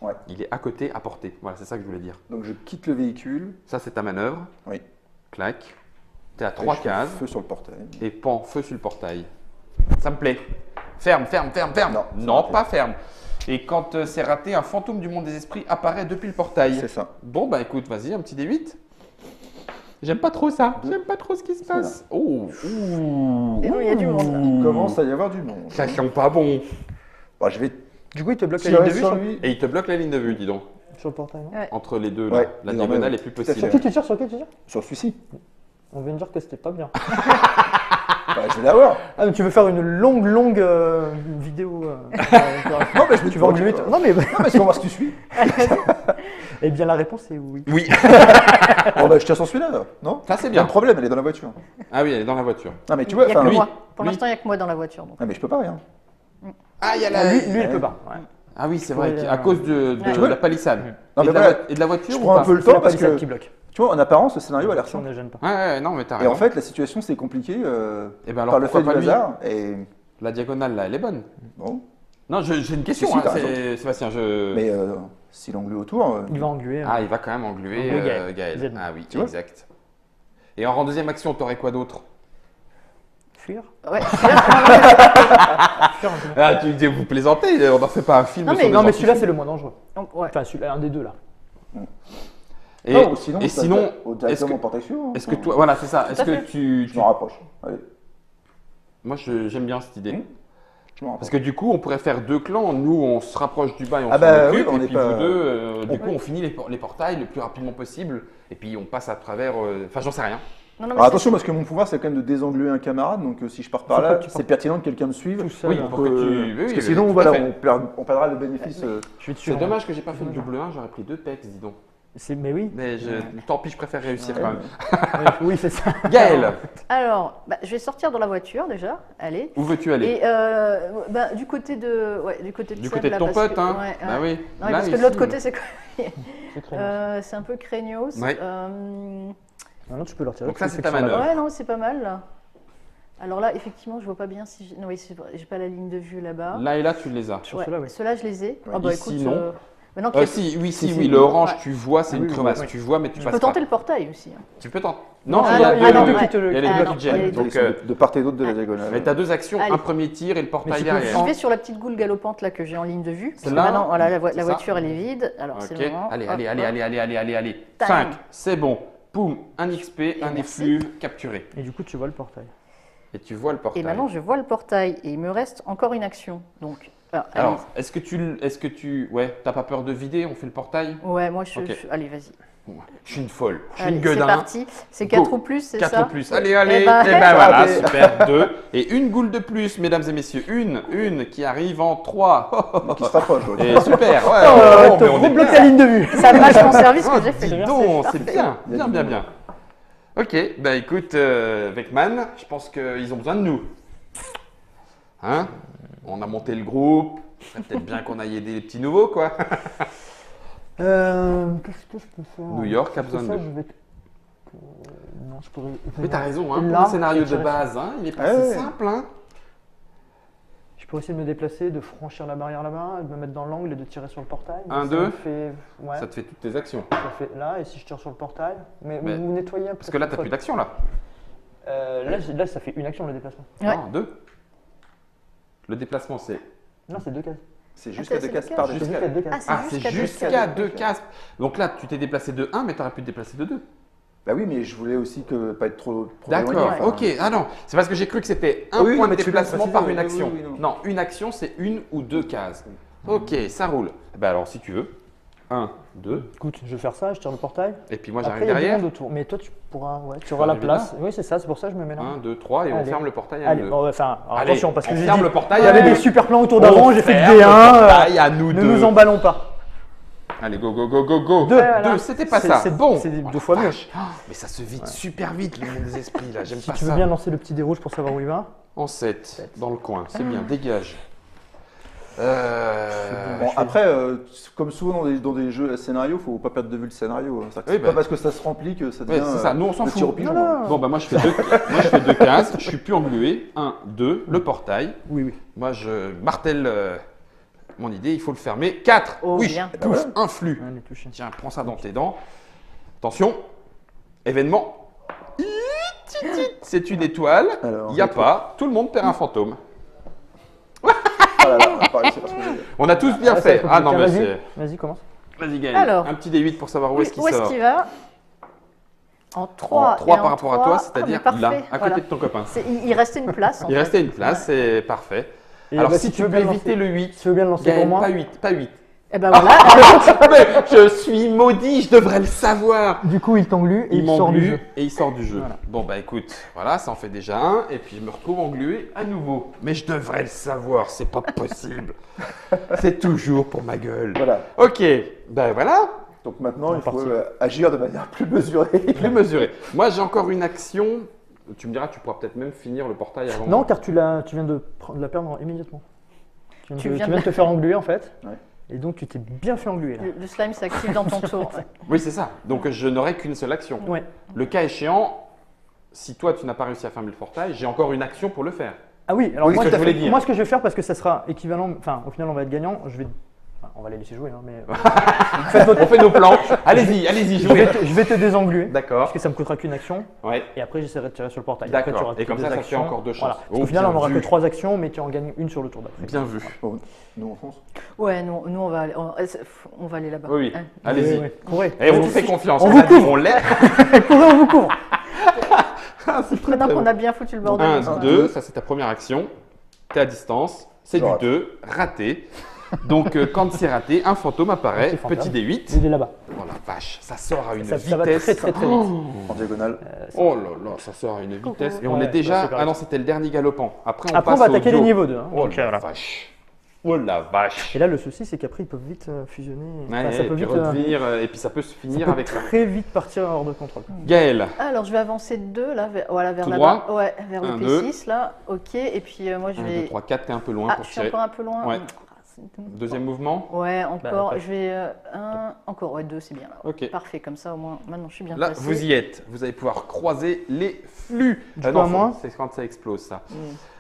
Speaker 3: Ouais.
Speaker 1: Il est à côté, à portée. Voilà, c'est ça que je voulais dire.
Speaker 3: Donc, je quitte le véhicule.
Speaker 1: Ça, c'est ta manœuvre.
Speaker 3: Oui.
Speaker 1: Clac. T'es à
Speaker 3: et
Speaker 1: 3
Speaker 3: je fais
Speaker 1: cases.
Speaker 3: Feu sur le portail.
Speaker 1: Et pan, feu sur le portail. Ça me plaît. Ferme, ferme, ferme, ferme.
Speaker 3: Non, c'est
Speaker 1: Non,
Speaker 3: raté.
Speaker 1: pas ferme. Et quand c'est raté, un fantôme du monde des esprits apparaît depuis le portail.
Speaker 3: C'est ça.
Speaker 1: Bon, bah écoute, vas-y, un petit D8. J'aime pas trop ça. J'aime pas trop ce qui se passe. Oh, ouh.
Speaker 2: Et non, il y a du monde là.
Speaker 3: Il commence à y avoir du monde.
Speaker 1: Ça sent pas bon.
Speaker 3: Bon, je vais
Speaker 4: Du coup, il te bloque la ligne de
Speaker 3: tirer
Speaker 4: vue
Speaker 3: sur
Speaker 4: sur,
Speaker 3: lui.
Speaker 1: Et il te bloque la ligne de vue, dis donc.
Speaker 4: sur le portail. Non
Speaker 2: Ouais.
Speaker 1: Entre les deux, là.
Speaker 3: Ouais,
Speaker 1: La
Speaker 3: désormais,
Speaker 1: diagonale
Speaker 3: ouais.
Speaker 1: est plus
Speaker 3: Tout à fait.
Speaker 1: possible.
Speaker 4: Sur qui tu tires? Sur qui tu tires?
Speaker 3: Sur celui-ci.
Speaker 4: On vient de dire que c'était pas bien.
Speaker 3: Bah, je vais l'avoir.
Speaker 4: Ah, mais tu veux faire une longue vidéo
Speaker 3: Non, mais je me
Speaker 4: Tu vas engluer. Non, mais.
Speaker 3: Non, mais c'est pour voir ce que tu suis.
Speaker 4: Eh bien, la réponse est oui.
Speaker 1: Oui.
Speaker 3: Bon, bah, je tiens sur celui-là, non?
Speaker 1: Ça, c'est
Speaker 3: Il y a
Speaker 1: bien.
Speaker 3: un problème, elle est dans la voiture.
Speaker 1: Ah oui, elle est dans la voiture.
Speaker 3: Non, mais tu
Speaker 2: Il
Speaker 3: vois,
Speaker 2: n'y a que
Speaker 3: enfin.
Speaker 1: lui.
Speaker 2: moi. Pour
Speaker 1: lui.
Speaker 2: l'instant, il n'y a que moi dans la voiture. Donc.
Speaker 3: Ah, mais je peux pas rien.
Speaker 1: Ah, il y a
Speaker 4: Ah,
Speaker 1: la.
Speaker 4: lui, il peut pas. Ouais.
Speaker 1: Ah oui, c'est
Speaker 4: Faut
Speaker 1: vrai,
Speaker 4: aller,
Speaker 1: à cause de
Speaker 2: Tu
Speaker 3: vois
Speaker 1: la palissade.
Speaker 3: Non,
Speaker 1: Et
Speaker 3: mais
Speaker 1: de la
Speaker 3: voilà.
Speaker 1: et de la voiture
Speaker 3: Je
Speaker 1: ou
Speaker 3: prends un
Speaker 1: pas
Speaker 3: peu le
Speaker 4: C'est la
Speaker 3: temps parce
Speaker 4: palissade
Speaker 3: que,
Speaker 4: qui bloque.
Speaker 3: tu vois, en apparence, le scénario a l'air
Speaker 4: Ça ne
Speaker 3: simple.
Speaker 4: gêne pas.
Speaker 1: Ouais, non, mais t'as
Speaker 3: Et
Speaker 1: raison.
Speaker 3: en fait, la situation s'est compliquée
Speaker 1: Eh ben alors,
Speaker 3: par le fait
Speaker 1: pourquoi
Speaker 3: du
Speaker 1: pas lui
Speaker 3: hasard. Et
Speaker 1: La diagonale, là, elle est bonne.
Speaker 3: bon.
Speaker 1: Non, j'ai une question,
Speaker 3: Si, si,
Speaker 1: hein,
Speaker 3: t'as
Speaker 1: Sébastien.
Speaker 3: Mais s'il englue autour.
Speaker 4: Il va engluer.
Speaker 1: Ah, il va quand même engluer
Speaker 4: Engluer Gaël.
Speaker 1: Gaël.
Speaker 4: Gaël.
Speaker 1: Ah oui,
Speaker 3: Tu vois
Speaker 1: exact. Et en deuxième action, t'aurais quoi d'autre?
Speaker 4: Fuir.
Speaker 2: Ouais.
Speaker 4: Fuir un peu.
Speaker 1: Ah, tu dis, vous plaisantez, on n'en fait pas un film
Speaker 2: Non,
Speaker 1: sur
Speaker 2: mais-
Speaker 1: des
Speaker 4: Non, mais
Speaker 1: gens
Speaker 4: celui-là,
Speaker 1: qui
Speaker 4: c'est le moins dangereux.
Speaker 2: Donc, ouais.
Speaker 4: Enfin, celui-là, un des deux là.
Speaker 1: Et,
Speaker 3: Non, sinon,
Speaker 1: et
Speaker 3: ça-
Speaker 1: sinon,
Speaker 3: directement au porte-action.
Speaker 1: est-ce que toi, voilà, c'est ça. Est-ce
Speaker 2: à
Speaker 1: que
Speaker 2: fait.
Speaker 1: tu,
Speaker 3: Je m'en rapproche. Allez,
Speaker 1: moi, j'aime bien cette idée.
Speaker 3: je m'en
Speaker 1: Parce
Speaker 3: rapproche.
Speaker 1: que du coup, on pourrait faire deux clans. Nous, on se rapproche du bas et on
Speaker 3: Ah
Speaker 1: s'en
Speaker 3: bah
Speaker 1: occupe.
Speaker 3: oui, on
Speaker 1: et
Speaker 3: est
Speaker 1: puis
Speaker 3: pas-
Speaker 1: vous deux, du
Speaker 3: on
Speaker 1: coup, on finit les portails le plus rapidement possible. Et puis, on passe à travers. Enfin, j'en sais rien.
Speaker 2: Non, non, mais
Speaker 3: Alors
Speaker 2: c'est-
Speaker 3: attention, parce que mon pouvoir, c'est quand même de désengluer un camarade. Donc si je pars par
Speaker 4: Faut
Speaker 3: là,
Speaker 4: pas que tu
Speaker 3: c'est
Speaker 4: partes
Speaker 3: pertinent que quelqu'un me suive.
Speaker 4: Tout seul.
Speaker 1: Oui,
Speaker 4: hein.
Speaker 1: pour que tu. oui,
Speaker 3: Parce
Speaker 1: oui,
Speaker 3: que sinon,
Speaker 1: tout à
Speaker 3: voilà,
Speaker 1: fait.
Speaker 3: on perdra le bénéfice.
Speaker 4: Je vais te tuer.
Speaker 1: C'est dommage que j'ai pas fait le double 1, j'aurais pris 2 pecs, dis donc.
Speaker 4: Mais oui.
Speaker 1: Mais tant pis, je préfère réussir quand même.
Speaker 4: Oui, c'est ça.
Speaker 1: Gaël,
Speaker 2: Alors, bah, je vais sortir dans la voiture déjà. Allez.
Speaker 1: où veux-tu aller?
Speaker 2: Et bah, du côté de, ouais, du côté de
Speaker 1: Du
Speaker 2: Seb,
Speaker 1: côté de
Speaker 2: là,
Speaker 1: ton
Speaker 2: parce
Speaker 1: pote,
Speaker 2: que-
Speaker 1: hein?
Speaker 2: ouais,
Speaker 1: Bah oui.
Speaker 2: Non, mais
Speaker 1: Là,
Speaker 2: parce que de
Speaker 1: ici,
Speaker 2: l'autre côté, c'est quoi
Speaker 4: C'est créneau.
Speaker 2: C'est un peu craignos.
Speaker 1: Ouais.
Speaker 4: Non, tu peux le retirer.
Speaker 1: Donc ça,
Speaker 4: tu
Speaker 1: c'est
Speaker 4: sais
Speaker 1: ta
Speaker 4: que sur la
Speaker 1: manœuvre.
Speaker 2: Ouais, non, c'est pas mal là. Alors là, effectivement, je vois pas bien si. Non, oui, c'est vrai, j'ai pas la ligne de vue là-bas.
Speaker 1: Là et là, tu les as.
Speaker 4: Sur
Speaker 2: Ouais,
Speaker 4: ceux-là, oui.
Speaker 2: ceux-là, je les ai.
Speaker 3: Ouais.
Speaker 2: Ah bah
Speaker 1: Ici,
Speaker 2: écoute.
Speaker 1: non.
Speaker 2: Maintenant qu'il y a-
Speaker 1: Si, oui,
Speaker 3: Si,
Speaker 1: oui,
Speaker 3: si.
Speaker 1: le orange,
Speaker 2: Ouais.
Speaker 1: tu vois, c'est
Speaker 4: Ah
Speaker 1: une
Speaker 4: oui, oui,
Speaker 1: crevasse.
Speaker 4: oui.
Speaker 1: Tu vois, mais tu
Speaker 2: Je
Speaker 1: passes
Speaker 2: peux tenter
Speaker 1: pas.
Speaker 2: le portail aussi. Hein.
Speaker 1: Tu peux tenter. Non,
Speaker 4: Non,
Speaker 1: il y
Speaker 4: il y
Speaker 1: a
Speaker 4: a
Speaker 1: deux,
Speaker 4: deux
Speaker 1: ouais.
Speaker 4: qui te le-
Speaker 1: Il y a les
Speaker 2: Ah,
Speaker 1: deux
Speaker 2: non,
Speaker 1: qui te
Speaker 2: il y a
Speaker 1: gênent.
Speaker 2: les
Speaker 3: Donc,
Speaker 1: Donc,
Speaker 3: ils sont de part et d'autre de la diagonale.
Speaker 1: mais tu as deux actions,
Speaker 2: Allez.
Speaker 1: un premier tir et le
Speaker 4: Mais
Speaker 1: portail
Speaker 4: tu peux
Speaker 1: derrière.
Speaker 2: J'y vais sur la petite goule galopante là que j'ai en ligne de vue.
Speaker 1: Celle-là
Speaker 2: Maintenant, voilà, la
Speaker 1: C'est
Speaker 2: la
Speaker 1: ça
Speaker 2: voiture elle est vide. Alors c'est
Speaker 1: Ok,
Speaker 2: le moment.
Speaker 1: allez,
Speaker 2: Hop,
Speaker 1: allez,
Speaker 2: hop.
Speaker 1: allez, allez, allez, allez, allez, allez.
Speaker 2: Time.
Speaker 1: 5, c'est bon. Poum, un XP, un
Speaker 2: merci.
Speaker 1: effluve capturé.
Speaker 4: Et du coup, tu vois le portail.
Speaker 1: Et tu vois le portail.
Speaker 2: Et maintenant je vois le portail et il me reste encore une action. Donc, allez.
Speaker 1: Alors, est-ce que tu, ouais, t'as pas peur de vider? On fait le portail?
Speaker 2: Ouais, moi
Speaker 1: Ok.
Speaker 2: allez, vas-y.
Speaker 1: Je suis une folle, je suis
Speaker 2: Allez,
Speaker 1: une
Speaker 2: c'est
Speaker 1: gueudin.
Speaker 2: parti. C'est
Speaker 1: Go.
Speaker 2: 4 ou plus, c'est
Speaker 1: 4
Speaker 2: ça
Speaker 1: ou plus. Allez, allez.
Speaker 2: Eh ben-
Speaker 1: Et ben voilà,
Speaker 3: Allez.
Speaker 1: super. 2. Et une goule de plus, mesdames et messieurs. Une qui arrive en 3.
Speaker 3: Qui se rapproche. ouais.
Speaker 1: Et super. Ouais,
Speaker 4: Oh,
Speaker 1: mais
Speaker 4: te
Speaker 1: on est
Speaker 4: rebloque
Speaker 1: bien.
Speaker 4: la ligne de vue.
Speaker 2: Ça match mon service
Speaker 1: Oh,
Speaker 2: que j'ai fait.
Speaker 1: dis donc, c'est
Speaker 2: parfait.
Speaker 1: bien.
Speaker 3: Il y a
Speaker 1: Bien,
Speaker 3: du
Speaker 1: bien,
Speaker 3: bon.
Speaker 1: bien. Ok, bah écoute, Vecman, je pense qu'ils ont besoin de nous. Hein? On a monté le groupe. C'est peut-être bien qu'on aille aider les petits nouveaux, quoi.
Speaker 4: Qu'est-ce que je peux faire
Speaker 1: New York a
Speaker 4: Parce
Speaker 1: besoin
Speaker 4: que
Speaker 1: de
Speaker 4: ça,
Speaker 1: nous.
Speaker 4: je vais- Non, je pourrais.
Speaker 1: Mais t'as raison, hein,
Speaker 4: Là,
Speaker 1: pour le scénario
Speaker 4: je
Speaker 1: de
Speaker 4: vais
Speaker 1: base, hein, il est pas
Speaker 3: Ouais,
Speaker 1: si
Speaker 3: ouais.
Speaker 1: simple. Hein.
Speaker 4: Je pourrais essayer de me déplacer, de franchir la barrière là-bas, de me mettre dans l'angle et de tirer sur le portail.
Speaker 1: Un,
Speaker 4: Ça
Speaker 1: deux.
Speaker 4: me fait... Ouais,
Speaker 1: Ça te fait toutes tes actions.
Speaker 4: ça fait là, et si je tire sur le portail, mais
Speaker 1: Mais-
Speaker 4: vous nettoyez un peu.
Speaker 1: Parce que là, t'as plus d'action, là.
Speaker 4: Là, ça fait une action le déplacement.
Speaker 2: Ouais.
Speaker 1: Non, 2. Le déplacement, c'est.
Speaker 4: Non, c'est 2 cases.
Speaker 3: C'est jusqu'à
Speaker 2: Attends,
Speaker 3: deux
Speaker 2: c'est
Speaker 3: cases
Speaker 2: lequel
Speaker 3: par
Speaker 4: J'ai
Speaker 3: dessus.
Speaker 4: vu qu'il y a 2 cases.
Speaker 1: Ah, c'est
Speaker 2: jusqu'à deux
Speaker 1: jusqu'à
Speaker 2: cases.
Speaker 1: 2 cases. Donc là, tu t'es déplacé de 1, mais t'aurais pu te déplacer de 2.
Speaker 3: Bah oui, mais je voulais aussi que pas être trop éloigné,
Speaker 1: D'accord,
Speaker 3: enfin.
Speaker 1: ok. Ah non, c'est parce que j'ai cru que c'était un
Speaker 3: Oui,
Speaker 1: point
Speaker 3: mais
Speaker 1: de
Speaker 3: tu l'as
Speaker 1: déplacement
Speaker 3: précisé,
Speaker 1: par
Speaker 3: oui,
Speaker 1: une
Speaker 3: oui,
Speaker 1: action.
Speaker 3: oui, oui,
Speaker 1: non, une action, c'est une ou deux cases. Ok, ça roule. Bah alors, si tu veux. 1, 2.
Speaker 4: Écoute, je vais faire ça, je tire le portail.
Speaker 1: Et puis moi,
Speaker 4: Après,
Speaker 1: j'arrive
Speaker 4: il y a du
Speaker 1: derrière.
Speaker 4: monde autour. Mais toi, tu pourras. Ouais, tu
Speaker 1: peux
Speaker 4: auras la
Speaker 1: arriver
Speaker 4: place. Oui, c'est ça, c'est pour ça que je me mets là.
Speaker 1: 1, 2, 3, et on
Speaker 4: Allez.
Speaker 1: ferme le portail à
Speaker 4: Allez,
Speaker 1: nous deux.
Speaker 4: bon, enfin, alors
Speaker 1: Allez,
Speaker 4: attention, parce que
Speaker 1: on
Speaker 4: j'ai
Speaker 1: ferme
Speaker 4: dit.
Speaker 1: le portail
Speaker 4: Il y
Speaker 1: à
Speaker 4: avait
Speaker 1: nous
Speaker 4: des
Speaker 1: deux.
Speaker 4: super plans autour
Speaker 1: On
Speaker 4: d'avant, j'ai fait
Speaker 1: ferme
Speaker 4: que
Speaker 1: le
Speaker 4: D1.
Speaker 1: portail à nous
Speaker 4: Ne
Speaker 1: deux.
Speaker 4: nous emballons pas.
Speaker 1: Allez, go, go, go, go, go.
Speaker 4: Deux.
Speaker 2: voilà.
Speaker 1: C'était pas
Speaker 4: C'est-
Speaker 1: ça.
Speaker 4: c'est-
Speaker 1: Bon.
Speaker 4: c'est
Speaker 1: Oh,
Speaker 4: deux fois mieux.
Speaker 1: vache. Ah, mais ça se vide super vite, le monde des esprits, là. J'aime
Speaker 4: Si
Speaker 1: pas
Speaker 4: tu
Speaker 1: ça.
Speaker 4: veux bien lancer le petit dé rouge pour savoir où il va.
Speaker 1: En 7, dans le coin. C'est bien, dégage.
Speaker 3: Bon, après, comme souvent dans des jeux à scénario, faut pas perdre de vue le scénario. C'est-à-dire que
Speaker 1: Oui,
Speaker 3: c'est
Speaker 1: bah.
Speaker 3: pas parce que ça se remplit que ça devient
Speaker 1: Ouais, c'est ça. Nous, on s'en
Speaker 3: le tir au
Speaker 1: fout.
Speaker 3: pigeon.
Speaker 4: Non,
Speaker 3: hein.
Speaker 4: non.
Speaker 1: Bon, bah, moi, je fais deux cases. Je suis plus englué. 1, 2, le portail.
Speaker 4: Oui, oui.
Speaker 1: Moi, je martèle mon idée. Il faut le fermer. 4.
Speaker 2: Oh,
Speaker 1: oui.
Speaker 2: bien.
Speaker 3: bah voilà.
Speaker 1: Un flux.
Speaker 4: On est touché.
Speaker 1: Tiens, prends ça dans tes dents. Attention. Événement. C'est une étoile.
Speaker 3: Alors,
Speaker 1: Il n'y a pas. Tout le monde perd un fantôme.
Speaker 3: Ah là là, pareil, c'est parce que j'ai-
Speaker 1: On a tous bien
Speaker 4: Ah, ça
Speaker 1: fait.
Speaker 4: va être
Speaker 1: Ah non, mais
Speaker 4: compliqué.
Speaker 1: c'est.
Speaker 4: Vas-y, commence.
Speaker 1: Vas-y, Gaël.
Speaker 2: Alors.
Speaker 1: Un petit D8 pour savoir où est-ce qu'il
Speaker 2: Où est-ce
Speaker 1: sort.
Speaker 2: qu'il va En 3.
Speaker 1: En 3 par rapport à toi, c'est-à-dire là, à côté
Speaker 2: voilà.
Speaker 1: de ton copain.
Speaker 2: Il restait une place. En
Speaker 1: Il
Speaker 2: fait.
Speaker 1: restait une place, c'est parfait.
Speaker 4: Et
Speaker 1: Alors,
Speaker 4: bah,
Speaker 1: si tu
Speaker 4: veux
Speaker 1: peux
Speaker 4: bien
Speaker 1: éviter
Speaker 4: lancer-
Speaker 1: le 8,
Speaker 4: Si tu veux bien le lancer
Speaker 1: Gaël,
Speaker 4: pour moi.
Speaker 1: pas 8, pas 8.
Speaker 2: Eh ben voilà.
Speaker 1: Mais je suis maudit, je devrais le savoir.
Speaker 4: Du coup, il t'englue et il sort du
Speaker 1: m'englue
Speaker 4: jeu.
Speaker 1: et il sort du jeu.
Speaker 4: Voilà.
Speaker 1: Bon bah écoute, voilà, ça en fait déjà un, et puis je me retrouve englué à nouveau. Mais je devrais le savoir, c'est pas possible. C'est toujours pour ma gueule.
Speaker 3: Voilà.
Speaker 1: Ok, ben voilà,
Speaker 3: Donc maintenant, il faut
Speaker 4: parti.
Speaker 3: agir de manière plus mesurée.
Speaker 1: plus mesuré. Moi j'ai encore une action. Tu me diras, tu pourras peut-être même finir le portail avant.
Speaker 4: Non, car tu viens de la perdre immédiatement. Tu viens
Speaker 2: de-
Speaker 4: de te faire engluer en fait.
Speaker 3: Ouais.
Speaker 4: Et donc tu t'es bien fait engluer là.
Speaker 2: Le slime s'active dans ton tour. Ouais.
Speaker 1: Oui, c'est ça. Donc je n'aurai qu'une seule action.
Speaker 4: Ouais.
Speaker 1: Le cas échéant, si toi tu n'as pas réussi à fermer le portail, j'ai encore une action pour le faire.
Speaker 4: Ah oui, alors
Speaker 3: Oui,
Speaker 4: moi,
Speaker 1: ce que je voulais dire.
Speaker 4: moi ce que je vais faire parce que ça sera équivalent, enfin au final on va être gagnant, enfin, on va les laisser jouer, hein, mais
Speaker 1: On fait nos plans. Allez-y, jouez.
Speaker 4: je vais te désengluer.
Speaker 1: D'accord.
Speaker 4: Parce que ça me coûtera qu'une action
Speaker 1: Ouais.
Speaker 4: et après j'essaierai de tirer sur le portail.
Speaker 1: D'accord.
Speaker 4: Après, tu auras
Speaker 1: Et
Speaker 4: que
Speaker 1: comme ça,
Speaker 4: deux
Speaker 1: ça fait
Speaker 4: actions.
Speaker 1: encore deux chances.
Speaker 4: Voilà. Parce
Speaker 1: Oh,
Speaker 4: qu'au final
Speaker 1: bien
Speaker 4: on n'aura
Speaker 1: vu.
Speaker 4: que 3 actions, mais tu en gagnes une sur le tour d'après.
Speaker 1: Bien vu.
Speaker 3: Bon, nous, on fonce.
Speaker 2: Ouais, nous on va aller là-bas.
Speaker 1: Oui,
Speaker 2: Hein.
Speaker 1: allez-y.
Speaker 4: Ouais, ouais. Courez.
Speaker 1: Et on vous fait confiance.
Speaker 4: On
Speaker 1: On
Speaker 4: vous
Speaker 1: a dit,
Speaker 4: couvre.
Speaker 1: on l'aide.
Speaker 4: Courez, on vous couvre.
Speaker 2: Maintenant qu'on a bien foutu le bordel.
Speaker 1: 1,
Speaker 2: ça va.
Speaker 1: 2, ça c'est ta première action. T'es à distance. C'est du
Speaker 3: Rate.
Speaker 1: 2, raté. Donc quand c'est raté, un fantôme apparaît,
Speaker 4: C'est fantôme.
Speaker 1: petit D8.
Speaker 4: Il est là-bas.
Speaker 1: Oh la vache, ça sort à une
Speaker 4: Ça
Speaker 1: vitesse.
Speaker 4: va très très très vite.
Speaker 3: En diagonale.
Speaker 1: Oh là là, ça sort à une vitesse. Et on
Speaker 4: Ouais,
Speaker 1: est déjà.
Speaker 4: c'est
Speaker 1: Ah non, c'était le dernier galopant. Après, on
Speaker 4: Après on
Speaker 1: passe
Speaker 4: va
Speaker 1: au
Speaker 4: attaquer
Speaker 1: duo.
Speaker 4: les niveaux 2. Hein.
Speaker 1: Oh
Speaker 4: Donc,
Speaker 1: la
Speaker 4: voilà.
Speaker 1: vache. Oh la vache.
Speaker 4: Et là le souci c'est qu'après ils peuvent vite fusionner. Enfin,
Speaker 1: Ouais,
Speaker 4: ça
Speaker 1: et
Speaker 4: peut
Speaker 1: puis
Speaker 4: vite
Speaker 1: redevenir, et puis ça peut se
Speaker 4: ça
Speaker 1: finir
Speaker 4: peut
Speaker 1: avec ça.
Speaker 4: très vite partir hors de contrôle.
Speaker 1: Gaël,
Speaker 2: Alors je vais avancer de 2 là, vers
Speaker 1: Tout
Speaker 2: là-bas.
Speaker 1: droit.
Speaker 2: Ouais, vers
Speaker 1: Un,
Speaker 2: le P6 là. Ok. Et puis moi je
Speaker 1: 1,
Speaker 2: vais.
Speaker 1: 2, 3, 4, t'es un peu loin
Speaker 2: Ah,
Speaker 1: pour
Speaker 2: je suis
Speaker 1: tirer.
Speaker 2: encore un peu loin.
Speaker 1: Ouais.
Speaker 2: Ah, c'est-
Speaker 1: Deuxième mouvement.
Speaker 2: Ouais, encore.
Speaker 4: Bah,
Speaker 2: Je vais encore. Ouais, 2 c'est bien là.
Speaker 1: Ok.
Speaker 2: Parfait, comme ça au moins. Maintenant je suis bien
Speaker 1: Là,
Speaker 2: placée.
Speaker 1: vous y êtes. Vous allez pouvoir croiser les flux.
Speaker 4: Du coup, à moi
Speaker 1: c'est quand ça explose, ça.
Speaker 2: Mm.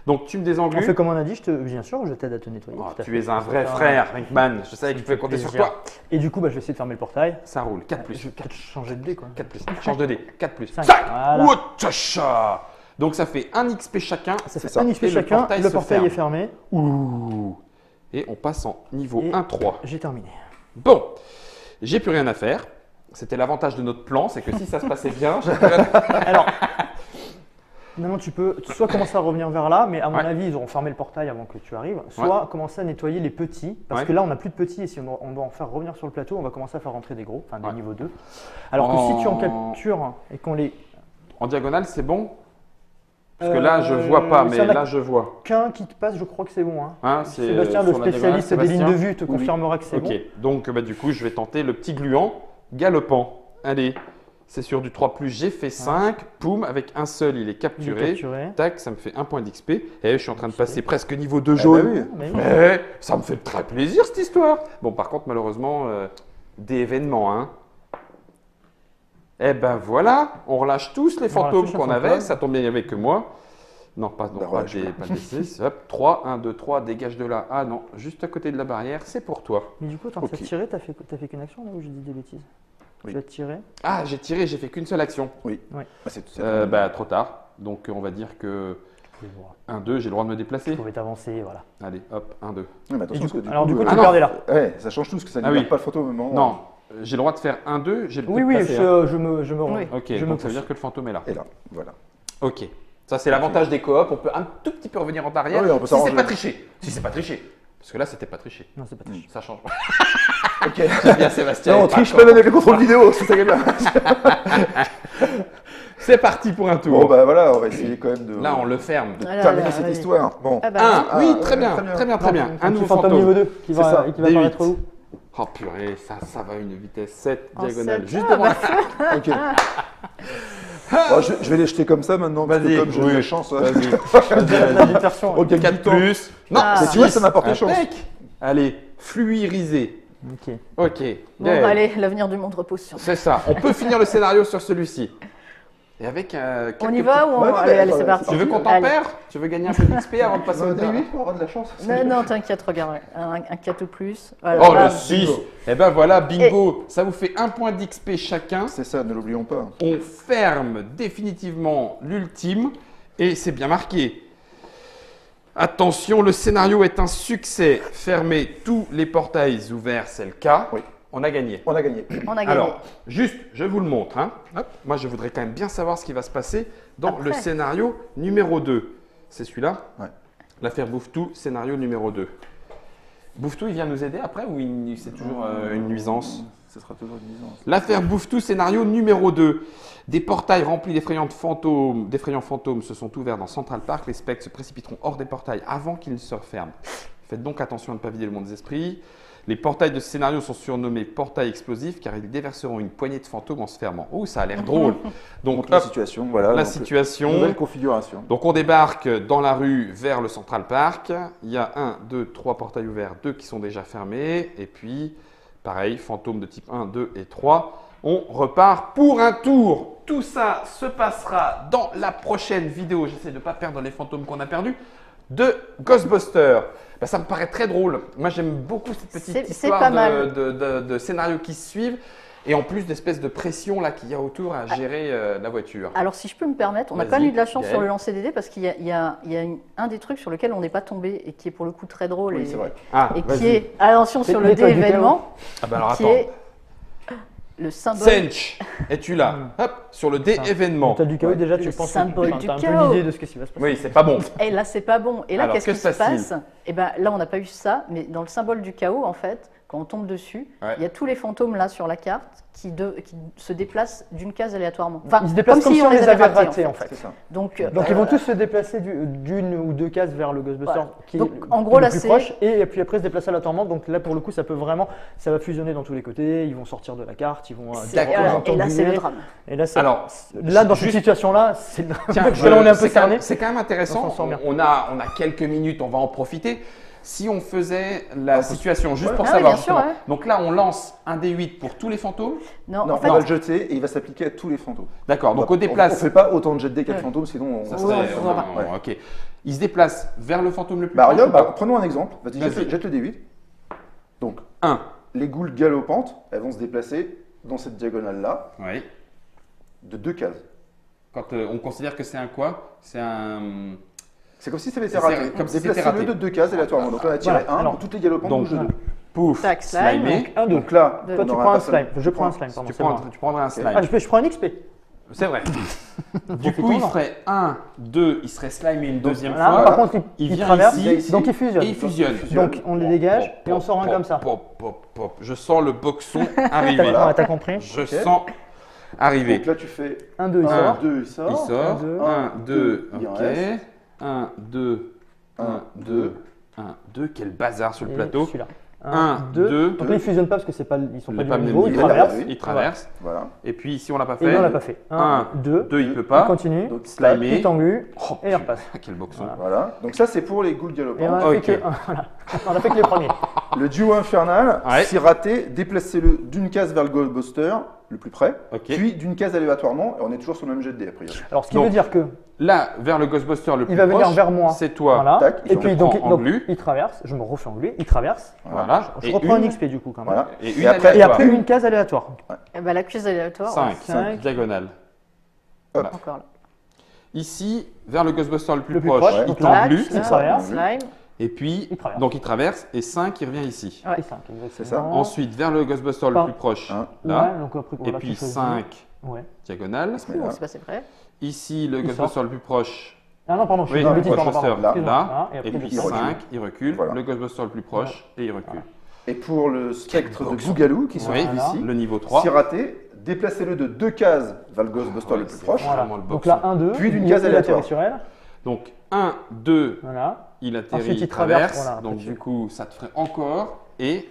Speaker 1: Donc, tu me
Speaker 4: On
Speaker 1: désenglues.
Speaker 4: fait comme on a dit, bien sûr, je t'aide à te nettoyer.
Speaker 1: Oh,
Speaker 4: tout à
Speaker 1: tu
Speaker 4: fait.
Speaker 1: es un vrai
Speaker 4: Ça-
Speaker 1: frère, Rinkman. Je savais que je pouvais
Speaker 4: fait
Speaker 1: compter sur
Speaker 4: plaisir.
Speaker 1: toi.
Speaker 4: Et du coup, bah, je vais essayer de fermer le portail.
Speaker 1: Ça roule. 4 plus.
Speaker 4: Je vais peut-être changer de dé quoi.
Speaker 1: 4 plus. Change de dé. 4 plus.
Speaker 4: Cinq.
Speaker 1: 5.
Speaker 4: Voilà.
Speaker 1: Tchacha. Donc, ça fait 1 XP chacun.
Speaker 4: Ça fait
Speaker 3: ça.
Speaker 4: un XP
Speaker 1: Et le
Speaker 4: chacun,
Speaker 1: portail
Speaker 4: le
Speaker 1: se
Speaker 4: portail
Speaker 1: ferme.
Speaker 4: est fermé.
Speaker 1: Ouh. Et on passe en niveau
Speaker 4: Et-
Speaker 1: 1-3.
Speaker 4: J'ai terminé.
Speaker 1: Bon. J'ai plus rien à faire. C'était l'avantage de notre plan, c'est que si ça se passait bien, j'ai plus rien à faire.
Speaker 4: Alors, maintenant tu peux soit commencer à revenir vers là, mais à mon
Speaker 1: Ouais.
Speaker 4: avis ils auront fermé le portail avant que tu arrives, soit commencer à nettoyer les petits, parce
Speaker 1: Ouais.
Speaker 4: que là on n'a plus de petits et si on doit en faire revenir sur le plateau, on va commencer à faire rentrer des gros, enfin des
Speaker 1: Ouais.
Speaker 4: niveaux 2. Alors que si tu en
Speaker 1: En-
Speaker 4: captures et qu'on les...
Speaker 1: En diagonale, c'est bon? Parce que là, je vois pas, mais
Speaker 4: s'il y en a
Speaker 1: là, je vois.
Speaker 4: qu'un qui te passe, je crois que c'est bon. Hein.
Speaker 1: Hein,
Speaker 4: Sébastien, le
Speaker 1: sur la diagonale,
Speaker 4: spécialiste des lignes de
Speaker 1: Sébastien.
Speaker 4: vue, te confirmera que c'est
Speaker 1: Ok,
Speaker 4: bon.
Speaker 1: donc bah, du coup, je vais tenter le petit gluant galopant. Allez, c'est sur du 3+, j'ai fait 5. Poum, avec un seul, il est
Speaker 4: Il est
Speaker 1: capturé.
Speaker 4: capturé.
Speaker 1: Tac, ça me fait 1 point d'XP. Et je suis en train de passer presque niveau 2
Speaker 3: Ah
Speaker 1: jaune.
Speaker 3: bah oui.
Speaker 4: Mais oui.
Speaker 1: Mais ça me fait très plaisir cette histoire. Bon, par contre, malheureusement, des événements. Hein. Eh ben voilà, on relâche tous les
Speaker 4: On relâche
Speaker 1: fantômes
Speaker 4: tous les
Speaker 1: qu'on avait.
Speaker 4: fantômes.
Speaker 1: Ça tombe bien, il n'y avait que moi. Non, pas, non,
Speaker 3: Bah,
Speaker 1: pas
Speaker 3: relâche
Speaker 1: des,
Speaker 3: pas.
Speaker 1: pas des 6. Hop, 3, 1, 2, 3, dégage de là. Ah non, juste à côté de la barrière, c'est pour toi.
Speaker 4: Mais du coup, attends,
Speaker 3: Ok.
Speaker 4: t'as tiré, t'as fait qu'une action là où j'ai dit des bêtises?
Speaker 3: Oui.
Speaker 4: Tu as tiré.
Speaker 1: Ah, j'ai tiré, j'ai fait qu'une seule action.
Speaker 3: Ah, c'est
Speaker 1: Bah, trop tard. Donc, on va dire que
Speaker 4: Je vais voir.
Speaker 1: 1, 2, j'ai le droit de me déplacer.
Speaker 4: Je pouvais t'avancer, voilà.
Speaker 1: Allez, hop, 1, 2.
Speaker 3: Ouais, mais attention,
Speaker 4: Et du
Speaker 3: parce
Speaker 4: coup,
Speaker 3: que
Speaker 4: alors du coup,
Speaker 1: Ah
Speaker 4: tu
Speaker 1: non.
Speaker 4: perdais là.
Speaker 3: Ouais, ça change tout, parce que ça ne
Speaker 1: Ah
Speaker 3: libère
Speaker 1: oui.
Speaker 3: pas le fantôme au moment.
Speaker 1: Non, j'ai le droit de faire 1, 2, j'ai le
Speaker 4: Oui,
Speaker 1: droit
Speaker 4: oui,
Speaker 1: de passer, hein.
Speaker 4: je me rends.
Speaker 2: Oui.
Speaker 1: Ok,
Speaker 4: je me
Speaker 1: donc ça veut
Speaker 4: pousse.
Speaker 1: dire que le fantôme est là.
Speaker 3: Et là, voilà.
Speaker 1: Ok. Ça, c'est l'avantage des coops. On peut un tout petit peu revenir en arrière
Speaker 3: Ah oui, on peut
Speaker 1: si c'est
Speaker 3: s'arranger.
Speaker 1: pas triché. Si c'est pas triché. Parce que là, c'était pas triché.
Speaker 4: Non, c'est pas triché.
Speaker 1: Ça change.
Speaker 3: Ok.
Speaker 1: J'aime bien Sébastien.
Speaker 3: Non, on
Speaker 1: il est
Speaker 3: triche
Speaker 1: pas
Speaker 3: même avec les contrôles vidéo, c'est ça qui est bien.
Speaker 1: C'est parti pour un tour.
Speaker 3: Bon, bah voilà, on va essayer quand même de,
Speaker 1: Là, on le ferme.
Speaker 3: de
Speaker 2: Voilà,
Speaker 3: terminer
Speaker 2: là,
Speaker 3: cette
Speaker 2: vas-y.
Speaker 3: histoire. Bon.
Speaker 2: Ah bah,
Speaker 1: Un,
Speaker 3: Ah,
Speaker 1: oui,
Speaker 3: ouais,
Speaker 1: très bien,
Speaker 3: très bien.
Speaker 1: très bien, très bien.
Speaker 4: Non,
Speaker 1: Un nouveau
Speaker 4: petit fantôme
Speaker 1: fantôme.
Speaker 4: niveau 2 qui
Speaker 3: C'est ça.
Speaker 4: va
Speaker 1: D8.
Speaker 4: apparaître où?
Speaker 1: Oh purée, ça va à une vitesse 7
Speaker 2: En
Speaker 1: diagonale.
Speaker 2: 7.
Speaker 1: Juste
Speaker 2: Ah,
Speaker 1: devant
Speaker 2: bah,
Speaker 1: la
Speaker 3: Ok. Bon, je vais les jeter comme ça maintenant, parce que
Speaker 1: Vas-y,
Speaker 3: comme j'ai
Speaker 1: oui.
Speaker 3: de la chance.
Speaker 4: La diversion.
Speaker 3: On gagne
Speaker 1: 4
Speaker 3: du temps.
Speaker 1: plus. Non,
Speaker 2: Ah.
Speaker 3: Mais tu vois, ça m'a apporté chance.
Speaker 1: Impec. Allez, fluirisé.
Speaker 4: Ok.
Speaker 1: Ok.
Speaker 2: Bon,
Speaker 1: Gaël.
Speaker 2: bah, allez, l'avenir du monde repose sur nous.
Speaker 1: C'est ça. On peut finir le scénario sur celui-ci. Et avec
Speaker 2: On
Speaker 1: quelques
Speaker 2: y va
Speaker 1: petits-
Speaker 2: ou on...
Speaker 3: Ouais,
Speaker 2: Allez,
Speaker 3: mais
Speaker 2: allez,
Speaker 3: attends,
Speaker 2: c'est parti.
Speaker 1: Tu veux qu'on
Speaker 2: Allez.
Speaker 1: tempère? Tu veux gagner un peu d'XP avant de passer au
Speaker 3: D8
Speaker 1: D8?
Speaker 3: pour avoir de la chance.
Speaker 2: Non, t'inquiète, regarde, un 4 ou plus. Voilà,
Speaker 1: Oh, le
Speaker 2: bam.
Speaker 1: 6.
Speaker 3: bingo.
Speaker 1: Et ben voilà, bingo. Ça vous fait 1 point d'XP chacun.
Speaker 3: C'est ça, ne l'oublions pas.
Speaker 1: On ferme définitivement l'ultime et c'est bien marqué. Attention, le scénario est un succès. Fermez tous les portails ouverts, c'est le cas.
Speaker 3: Oui.
Speaker 1: On a gagné.
Speaker 3: On a gagné.
Speaker 2: On a gagné.
Speaker 1: Alors, juste, je vous le montre. Hein. Hop. Moi, je voudrais quand même bien savoir ce qui va se passer dans
Speaker 2: Après.
Speaker 1: le scénario numéro 2. C'est celui-là?
Speaker 3: Ouais.
Speaker 1: L'affaire bouffe tout, scénario numéro 2. Bouffetou, il vient nous aider après ou c'est toujours une nuisance?
Speaker 3: Ce sera toujours une nuisance.
Speaker 1: L'affaire Bouffetou, scénario numéro 2. Des portails remplis d'effrayants fantômes se sont ouverts dans Central Park. Les spectres se précipiteront hors des portails avant qu'ils ne se referment. Faites donc attention à ne pas vider le monde des esprits. Les portails de ce scénario sont surnommés portails explosifs car ils déverseront une poignée de fantômes en se fermant. Oh, ça a l'air drôle. Donc,
Speaker 3: La
Speaker 1: hop,
Speaker 3: situation, voilà.
Speaker 1: la
Speaker 3: donc,
Speaker 1: situation.
Speaker 3: Nouvelle configuration.
Speaker 1: Donc on débarque dans la rue vers le Central Park. Il y a 1, 2, 3 portails ouverts, 2 qui sont déjà fermés. Et puis, pareil, fantômes de type 1, 2 et 3. On repart pour un tour. Tout ça se passera dans la prochaine vidéo. J'essaie de ne pas perdre les fantômes qu'on a perdus. De Ghostbusters. Ben, ça me paraît très drôle. Moi, j'aime beaucoup cette petite histoire
Speaker 2: pas mal.
Speaker 1: de scénarios qui se suivent. Et en plus d'espèces de pression là qu'il y a autour à gérer la voiture.
Speaker 2: Alors, si je peux me permettre, on a
Speaker 1: Vas-y,
Speaker 2: quand même eu de la chance
Speaker 1: Gaël.
Speaker 2: sur le lancer des dés parce qu'il y a un des trucs sur lequel on n'est pas tombé et qui est pour le coup très drôle
Speaker 3: Oui,
Speaker 2: et,
Speaker 3: c'est vrai.
Speaker 1: Ah,
Speaker 2: et qui
Speaker 1: vas-y.
Speaker 2: est, attention, sur le dé
Speaker 4: l'étoile du
Speaker 2: événement,
Speaker 1: Ah bah alors
Speaker 2: qui
Speaker 1: attends.
Speaker 2: est le symbole.
Speaker 1: Sench, es-tu là? Hop, sur le dé
Speaker 4: Ça.
Speaker 1: événement.
Speaker 4: T'as du chaos, déjà, tu
Speaker 2: Le
Speaker 4: penses
Speaker 2: symbole
Speaker 4: que
Speaker 2: du
Speaker 4: t'as un peu
Speaker 2: chaos.
Speaker 4: l'idée de ce qui va se passer.
Speaker 1: Oui, c'est pas bon.
Speaker 2: Et là, c'est pas bon. Et là,
Speaker 1: Alors,
Speaker 2: qu'est-ce
Speaker 1: que
Speaker 2: qui
Speaker 1: se
Speaker 2: se
Speaker 1: passe-t-il
Speaker 2: passe? Eh ben, là, on n'a pas eu ça, mais dans le symbole du chaos, en fait, quand on tombe dessus,
Speaker 1: Ouais.
Speaker 2: il y a tous les fantômes là sur la carte qui se déplacent d'une case aléatoirement. Enfin,
Speaker 4: Ils se déplacent comme si on les avait ratés, en fait.
Speaker 3: C'est ça.
Speaker 2: Donc,
Speaker 4: Donc ils vont tous se déplacer d'une ou deux cases vers le Ghostbuster
Speaker 2: Voilà.
Speaker 4: qui
Speaker 2: Donc,
Speaker 4: est
Speaker 2: en gros,
Speaker 4: le
Speaker 2: là,
Speaker 4: plus
Speaker 2: c'est-
Speaker 4: proche et puis après se déplacer aléatoirement. Donc là pour le coup ça va fusionner dans tous les côtés, ils vont sortir de la carte, ils vont
Speaker 1: D'accord.
Speaker 2: et là, c'est le
Speaker 4: embuer.
Speaker 2: drame.
Speaker 4: Et là, c'est-
Speaker 1: Alors,
Speaker 4: là dans cette
Speaker 1: juste-
Speaker 4: situation-là, c'est le
Speaker 1: Tiens,
Speaker 4: parce que là on est un peu
Speaker 1: c'est quand même-
Speaker 4: cerné.
Speaker 1: c'est quand même intéressant.
Speaker 4: On s'en sort bien.
Speaker 1: On a quelques minutes, on va en profiter. Si on faisait la situation juste pour
Speaker 2: Ah oui,
Speaker 1: savoir.
Speaker 2: bien sûr,
Speaker 1: justement.
Speaker 2: ouais.
Speaker 1: Donc là, on lance un D8 pour tous les fantômes.
Speaker 2: Non,
Speaker 3: Non,
Speaker 2: en fait,
Speaker 3: on va le jeter et il va s'appliquer à tous les fantômes.
Speaker 1: D'accord. Donc
Speaker 3: on
Speaker 1: on déplace.
Speaker 3: ne fait pas autant de jet de dés qu'à
Speaker 2: Ouais.
Speaker 3: fantômes, sinon on
Speaker 1: Ça
Speaker 2: Ouais,
Speaker 1: serait-
Speaker 2: on va
Speaker 3: ouais.
Speaker 1: Ok. Il se déplace vers le fantôme le plus
Speaker 3: Bah
Speaker 1: proche.
Speaker 3: regarde,
Speaker 1: ou pas
Speaker 3: prenons un exemple. Vas-y,
Speaker 1: Vas-y.
Speaker 3: jette le D8. Donc,
Speaker 1: 1.
Speaker 3: les goules galopantes, elles vont se déplacer dans cette diagonale-là
Speaker 1: Oui.
Speaker 3: de 2 cases.
Speaker 1: Quand on considère que c'est un quoi? C'est un.
Speaker 3: C'est comme si ça avait été
Speaker 1: C'est
Speaker 3: raté.
Speaker 1: comme si c'était
Speaker 3: Déplacez-le
Speaker 1: raté.
Speaker 3: de 2 cases aléatoirement. Donc on a tiré
Speaker 4: Voilà.
Speaker 3: 1,
Speaker 4: Alors,
Speaker 3: donc toutes les galopantes
Speaker 1: donc,
Speaker 3: bougent de 2.
Speaker 1: Pouf.
Speaker 2: Tac, slime.
Speaker 1: Slimé.
Speaker 4: 1, 2.
Speaker 3: Donc là,
Speaker 2: Toi,
Speaker 4: Toi
Speaker 3: on
Speaker 4: tu
Speaker 3: aura
Speaker 4: prends un
Speaker 3: personne-
Speaker 4: slime, je prends un slime, pardon,
Speaker 1: Tu,
Speaker 4: c'est moi.
Speaker 1: tu prendrais un slime.
Speaker 4: Ah, je prends un XP.
Speaker 1: C'est vrai. Du coup, il ferait 1, 2, il serait slimé une deuxième
Speaker 4: Voilà.
Speaker 1: fois.
Speaker 4: Par contre,
Speaker 1: Il
Speaker 4: il
Speaker 1: vient
Speaker 4: traverse,
Speaker 1: ici,
Speaker 4: donc il fusionne.
Speaker 1: Et il fusionne.
Speaker 4: Donc on les dégage et on sort un comme ça.
Speaker 1: Pop, pop, pop. Je sens le boxon arriver.
Speaker 4: T'as t'as compris?
Speaker 1: Je
Speaker 3: Ok.
Speaker 1: sens arriver.
Speaker 3: Donc là, tu fais
Speaker 4: 1, 2, il
Speaker 1: 1,
Speaker 4: sort.
Speaker 3: 2, il sort.
Speaker 1: Il sort.
Speaker 4: 2,
Speaker 1: 1, 2,
Speaker 3: il
Speaker 1: ok.
Speaker 3: reste.
Speaker 1: 1, 2, 1, 2, 1, 2. Quel bazar sur le
Speaker 4: Et
Speaker 1: plateau.
Speaker 4: celui-là.
Speaker 1: 1, 2.
Speaker 4: Donc là, ils fusionnent pas parce que c'est pas, ils sont
Speaker 1: Il
Speaker 4: pas
Speaker 1: n'est
Speaker 4: du
Speaker 1: pas
Speaker 4: même
Speaker 1: même
Speaker 4: niveau, ils
Speaker 1: niveau.
Speaker 4: traversent.
Speaker 3: Oui.
Speaker 1: Il traverse.
Speaker 3: Voilà.
Speaker 1: Et puis ici, on l'a pas
Speaker 4: Et
Speaker 1: fait.
Speaker 4: là, on l'a pas fait. 1, 2,
Speaker 1: 2, il peut
Speaker 4: il
Speaker 1: pas.
Speaker 4: continue.
Speaker 3: Donc,
Speaker 1: Slimé.
Speaker 4: Il tanglu
Speaker 1: Oh,
Speaker 4: et il repasse.
Speaker 1: quel boxon.
Speaker 4: Voilà.
Speaker 3: Voilà. Donc ça, c'est pour les goules
Speaker 4: Et on
Speaker 3: galopantes.
Speaker 4: a
Speaker 1: Ok.
Speaker 4: fait que voilà. On a fait que les premiers.
Speaker 3: Le duo infernal,
Speaker 1: Ouais.
Speaker 3: si raté, déplacez-le d'une case vers le Ghostbuster, le plus près,
Speaker 1: Ok.
Speaker 3: puis d'une case aléatoirement, et on est toujours sur le même jet de dés, a priori.
Speaker 4: Alors, ce qui
Speaker 1: Donc,
Speaker 4: veut dire que
Speaker 1: Là, vers le Ghostbuster le plus
Speaker 4: il va venir
Speaker 1: proche,
Speaker 4: vers moi.
Speaker 1: c'est toi.
Speaker 4: Voilà.
Speaker 3: Tac,
Speaker 4: Et
Speaker 3: je
Speaker 4: puis
Speaker 1: le
Speaker 4: donc,
Speaker 1: prends
Speaker 4: donc,
Speaker 1: englu.
Speaker 4: il traverse. Je me refais engluer. Il traverse.
Speaker 1: Voilà.
Speaker 4: Je
Speaker 1: Et
Speaker 4: reprends un
Speaker 1: une-
Speaker 4: XP du coup quand même.
Speaker 3: Voilà.
Speaker 1: Et une
Speaker 3: Et après-
Speaker 4: Et
Speaker 1: aléatoire.
Speaker 4: après une case aléatoire.
Speaker 2: Eh ben, la case aléatoire,
Speaker 1: 5,
Speaker 4: Cinq.
Speaker 1: diagonale.
Speaker 2: encore là.
Speaker 1: Ici, vers le Ghostbuster le plus
Speaker 4: Le plus
Speaker 1: proche,
Speaker 4: proche,
Speaker 1: il
Speaker 4: donc
Speaker 1: tend
Speaker 4: là,
Speaker 1: plus.
Speaker 4: il traverse.
Speaker 2: Slime.
Speaker 1: Et puis,
Speaker 4: Il traverse.
Speaker 1: donc il traverse. Et 5, il revient ici.
Speaker 2: Ouais.
Speaker 4: Et 5,
Speaker 3: C'est ça.
Speaker 1: Ensuite, vers le Ghostbuster le
Speaker 4: Par-
Speaker 1: plus proche,
Speaker 3: Un.
Speaker 1: là.
Speaker 4: Ouais, donc après,
Speaker 1: Et
Speaker 4: voilà,
Speaker 1: puis
Speaker 4: tu choisis.
Speaker 1: 5,
Speaker 4: Ouais.
Speaker 1: diagonale.
Speaker 3: Mais là,
Speaker 2: Ouh, c'est passé près.
Speaker 1: Ici, le
Speaker 4: Il
Speaker 1: Ghostbuster
Speaker 4: sort.
Speaker 1: le plus proche,
Speaker 4: Ah non, pardon, je
Speaker 1: oui,
Speaker 4: suis
Speaker 3: non,
Speaker 4: une bêtise,
Speaker 3: le
Speaker 4: pardon,
Speaker 1: Ghostbuster
Speaker 4: pardon.
Speaker 3: là.
Speaker 1: là.
Speaker 4: Et
Speaker 1: Et
Speaker 4: après,
Speaker 1: puis
Speaker 3: il recule.
Speaker 1: 5, il recule.
Speaker 3: Voilà.
Speaker 1: Le Ghostbuster le plus proche, et il recule.
Speaker 3: Et pour le spectre de
Speaker 1: boxon.
Speaker 3: Bougalou, qui se
Speaker 1: Oui,
Speaker 3: trouve ici,
Speaker 1: le niveau 3.
Speaker 3: si raté, déplacez-le de 2 cases vers le Ghostbuster
Speaker 1: Ouais,
Speaker 3: le plus
Speaker 1: c'est
Speaker 3: proche.
Speaker 4: Voilà.
Speaker 1: Vraiment le
Speaker 4: Donc
Speaker 1: boxon.
Speaker 4: là, 1, 2.
Speaker 3: Puis d'une case aléatoire.
Speaker 4: sur elle.
Speaker 1: Donc 1, 2,
Speaker 4: Voilà.
Speaker 1: il atterrit,
Speaker 4: Ensuite,
Speaker 1: il
Speaker 4: il traverse,
Speaker 1: traverse.
Speaker 4: voilà,
Speaker 1: donc
Speaker 4: petit.
Speaker 1: du coup, ça te ferait encore. Et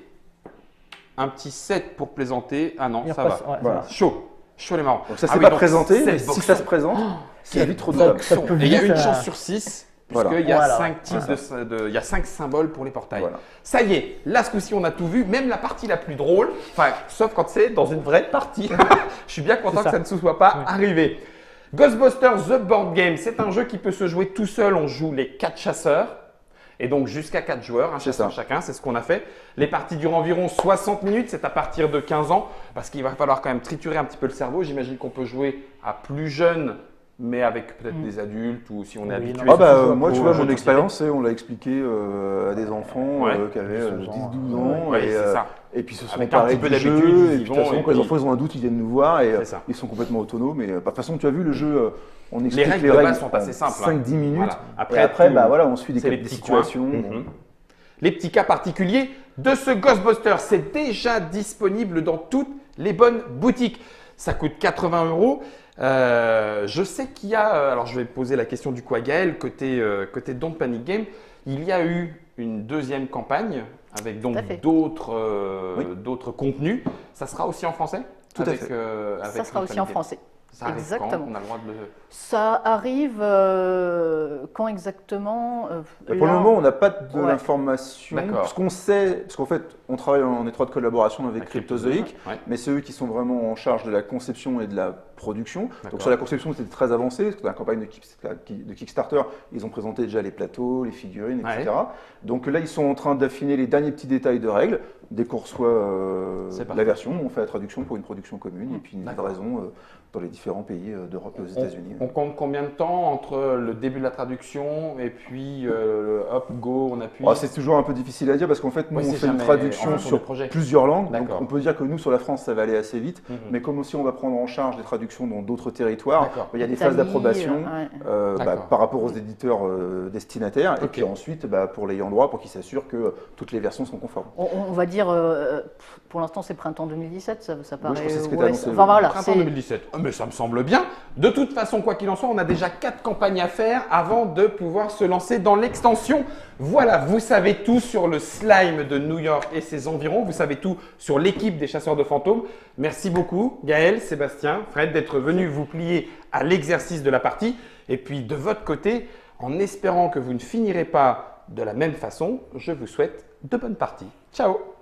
Speaker 1: un petit 7 pour plaisanter. Ah non,
Speaker 4: Il
Speaker 1: ça
Speaker 4: repasse.
Speaker 1: va.
Speaker 4: Ouais,
Speaker 3: Voilà.
Speaker 4: ça
Speaker 1: Chaud. Chaud les marrons.
Speaker 3: Donc ça
Speaker 1: Ah
Speaker 3: s'est
Speaker 1: oui,
Speaker 3: pas
Speaker 1: donc
Speaker 3: présenté, mais
Speaker 1: c'est
Speaker 3: si
Speaker 1: boxon.
Speaker 3: ça se présente, c'est
Speaker 1: Quel
Speaker 3: vite trop de
Speaker 4: ça
Speaker 1: boxon.
Speaker 4: peut
Speaker 1: Et il y a
Speaker 4: vite,
Speaker 1: une
Speaker 4: ça-
Speaker 1: chance sur 6.
Speaker 3: Voilà.
Speaker 1: Puisqu'il y a
Speaker 4: Voilà.
Speaker 1: 5 types il y a 5 symboles pour les portails.
Speaker 3: Voilà.
Speaker 1: Ça y est, là ce coup-ci on a tout vu, même la partie la plus drôle, enfin sauf quand c'est dans une vraie partie. Je suis bien content
Speaker 4: C'est
Speaker 1: que
Speaker 4: ça.
Speaker 1: ça ne se soit pas
Speaker 4: Oui.
Speaker 1: arrivé. Ghostbusters The Board Game, c'est un jeu qui peut se jouer tout seul. On joue les 4 chasseurs et donc jusqu'à 4 joueurs, un
Speaker 3: C'est
Speaker 1: chasseur
Speaker 3: ça.
Speaker 1: chacun, c'est ce qu'on a fait. Les parties durent environ 60 minutes, c'est à partir de 15 ans parce qu'il va falloir quand même triturer un petit peu le cerveau. J'imagine qu'on peut jouer à plus jeune mais avec peut-être des adultes ou si on est
Speaker 4: Oui,
Speaker 1: habitué.
Speaker 4: non.
Speaker 3: Ah bah,
Speaker 1: ça se joue
Speaker 3: moi,
Speaker 1: pour
Speaker 3: tu vois,
Speaker 1: jeu
Speaker 3: mon
Speaker 1: de
Speaker 3: expérience, on l'a expliqué à des enfants
Speaker 1: Ouais.
Speaker 3: qui avaient
Speaker 4: 12 ans,
Speaker 3: 10-12 ans.
Speaker 1: Ouais,
Speaker 3: et,
Speaker 1: c'est ça.
Speaker 3: et puis, ce sont
Speaker 1: Avec un
Speaker 3: parés
Speaker 1: petit peu
Speaker 3: du jeu.
Speaker 1: d'habitude, ils
Speaker 3: Et
Speaker 1: y
Speaker 3: puis, de toute
Speaker 1: vont,
Speaker 3: façon,
Speaker 1: et
Speaker 3: quand les
Speaker 1: puis-
Speaker 3: enfants ils ont un doute, ils viennent nous voir et
Speaker 1: C'est ça.
Speaker 3: ils sont complètement autonomes. Et de toute façon, tu as vu, le jeu, on explique
Speaker 1: règles de base sont assez simples, hein.
Speaker 3: 5-10 minutes.
Speaker 1: Voilà.
Speaker 3: Après,
Speaker 1: tout-
Speaker 3: bah, voilà, on suit
Speaker 1: c'est les
Speaker 3: des
Speaker 1: petits
Speaker 3: situations.
Speaker 1: coins. Mhm. les petits cas particuliers de ce Ghostbuster. C'est déjà disponible dans toutes les bonnes boutiques. Ça coûte 80 €. Je sais qu'il y a, alors je vais poser la question du coup à Gaël, côté Don't Panic Game, il y a eu une deuxième campagne avec donc
Speaker 2: Tout à fait.
Speaker 1: d'autres contenus. Ça sera aussi en français?
Speaker 3: Tout à fait.
Speaker 2: Ça sera aussi en français.
Speaker 1: Ça arrive
Speaker 2: Exactement.
Speaker 1: quand? On a le droit de le…
Speaker 2: Ça arrive quand exactement
Speaker 3: Pour le
Speaker 2: là,
Speaker 3: moment, on n'a pas de
Speaker 2: Ouais.
Speaker 3: l'information.
Speaker 1: D'accord.
Speaker 3: Ce qu'on sait, parce qu'en fait, on travaille en étroite collaboration avec Cryptozoic,
Speaker 1: Ouais.
Speaker 3: mais c'est eux qui sont vraiment en charge de la conception et de la production.
Speaker 1: D'accord.
Speaker 3: Donc sur la conception, c'était très avancé, parce que dans la campagne de Kickstarter, ils ont présenté déjà les plateaux, les figurines, etc. Donc là, ils sont en train d'affiner les derniers petits détails de règles. Dès qu'on reçoit
Speaker 1: C'est parfait.
Speaker 3: la version, on fait la traduction pour une production commune, et puis une
Speaker 1: D'accord.
Speaker 3: livraison dans les différents pays d'Europe et aux États-Unis.
Speaker 1: On compte combien de temps entre le début de la traduction et puis hop, go, on appuie?
Speaker 3: Ah, c'est toujours un peu difficile à dire parce qu'en fait, nous,
Speaker 1: Ouais,
Speaker 3: on
Speaker 1: c'est
Speaker 3: fait une
Speaker 1: jamais en
Speaker 3: traduction
Speaker 1: fonction
Speaker 3: sur
Speaker 1: des projets.
Speaker 3: plusieurs langues. Donc,
Speaker 1: D'accord.
Speaker 3: on peut dire que nous, sur la France, ça va aller assez vite.
Speaker 1: Mhm.
Speaker 3: Mais comme aussi on va prendre en charge des traductions dans d'autres territoires,
Speaker 1: D'accord.
Speaker 3: il y a des
Speaker 2: Italie,
Speaker 3: phases d'approbation
Speaker 2: ouais.
Speaker 1: D'accord.
Speaker 3: par rapport aux éditeurs destinataires. Et
Speaker 1: Ok.
Speaker 3: puis ensuite, pour l'ayant droit, pour qu'ils s'assurent que toutes les versions sont conformes.
Speaker 2: On va dire, pour l'instant c'est printemps 2017, ça paraît.
Speaker 3: je crois que c'est ce que t'as
Speaker 2: ouais,
Speaker 3: annoncé,
Speaker 2: enfin
Speaker 3: oui.
Speaker 2: voilà,
Speaker 1: Printemps
Speaker 2: c'est
Speaker 1: 2017. Ah, mais ça me semble bien. De toute façon, quoi qu'il en soit, on a déjà 4 campagnes à faire avant de pouvoir se lancer dans l'extension. Voilà, vous savez tout sur le slime de New York et ses environs. Vous savez tout sur l'équipe des chasseurs de fantômes. Merci beaucoup, Gaël, Sébastien, Fred, d'être venus vous plier à l'exercice de la partie. Et puis, de votre côté, en espérant que vous ne finirez pas de la même façon, je vous souhaite de bonnes parties. Ciao!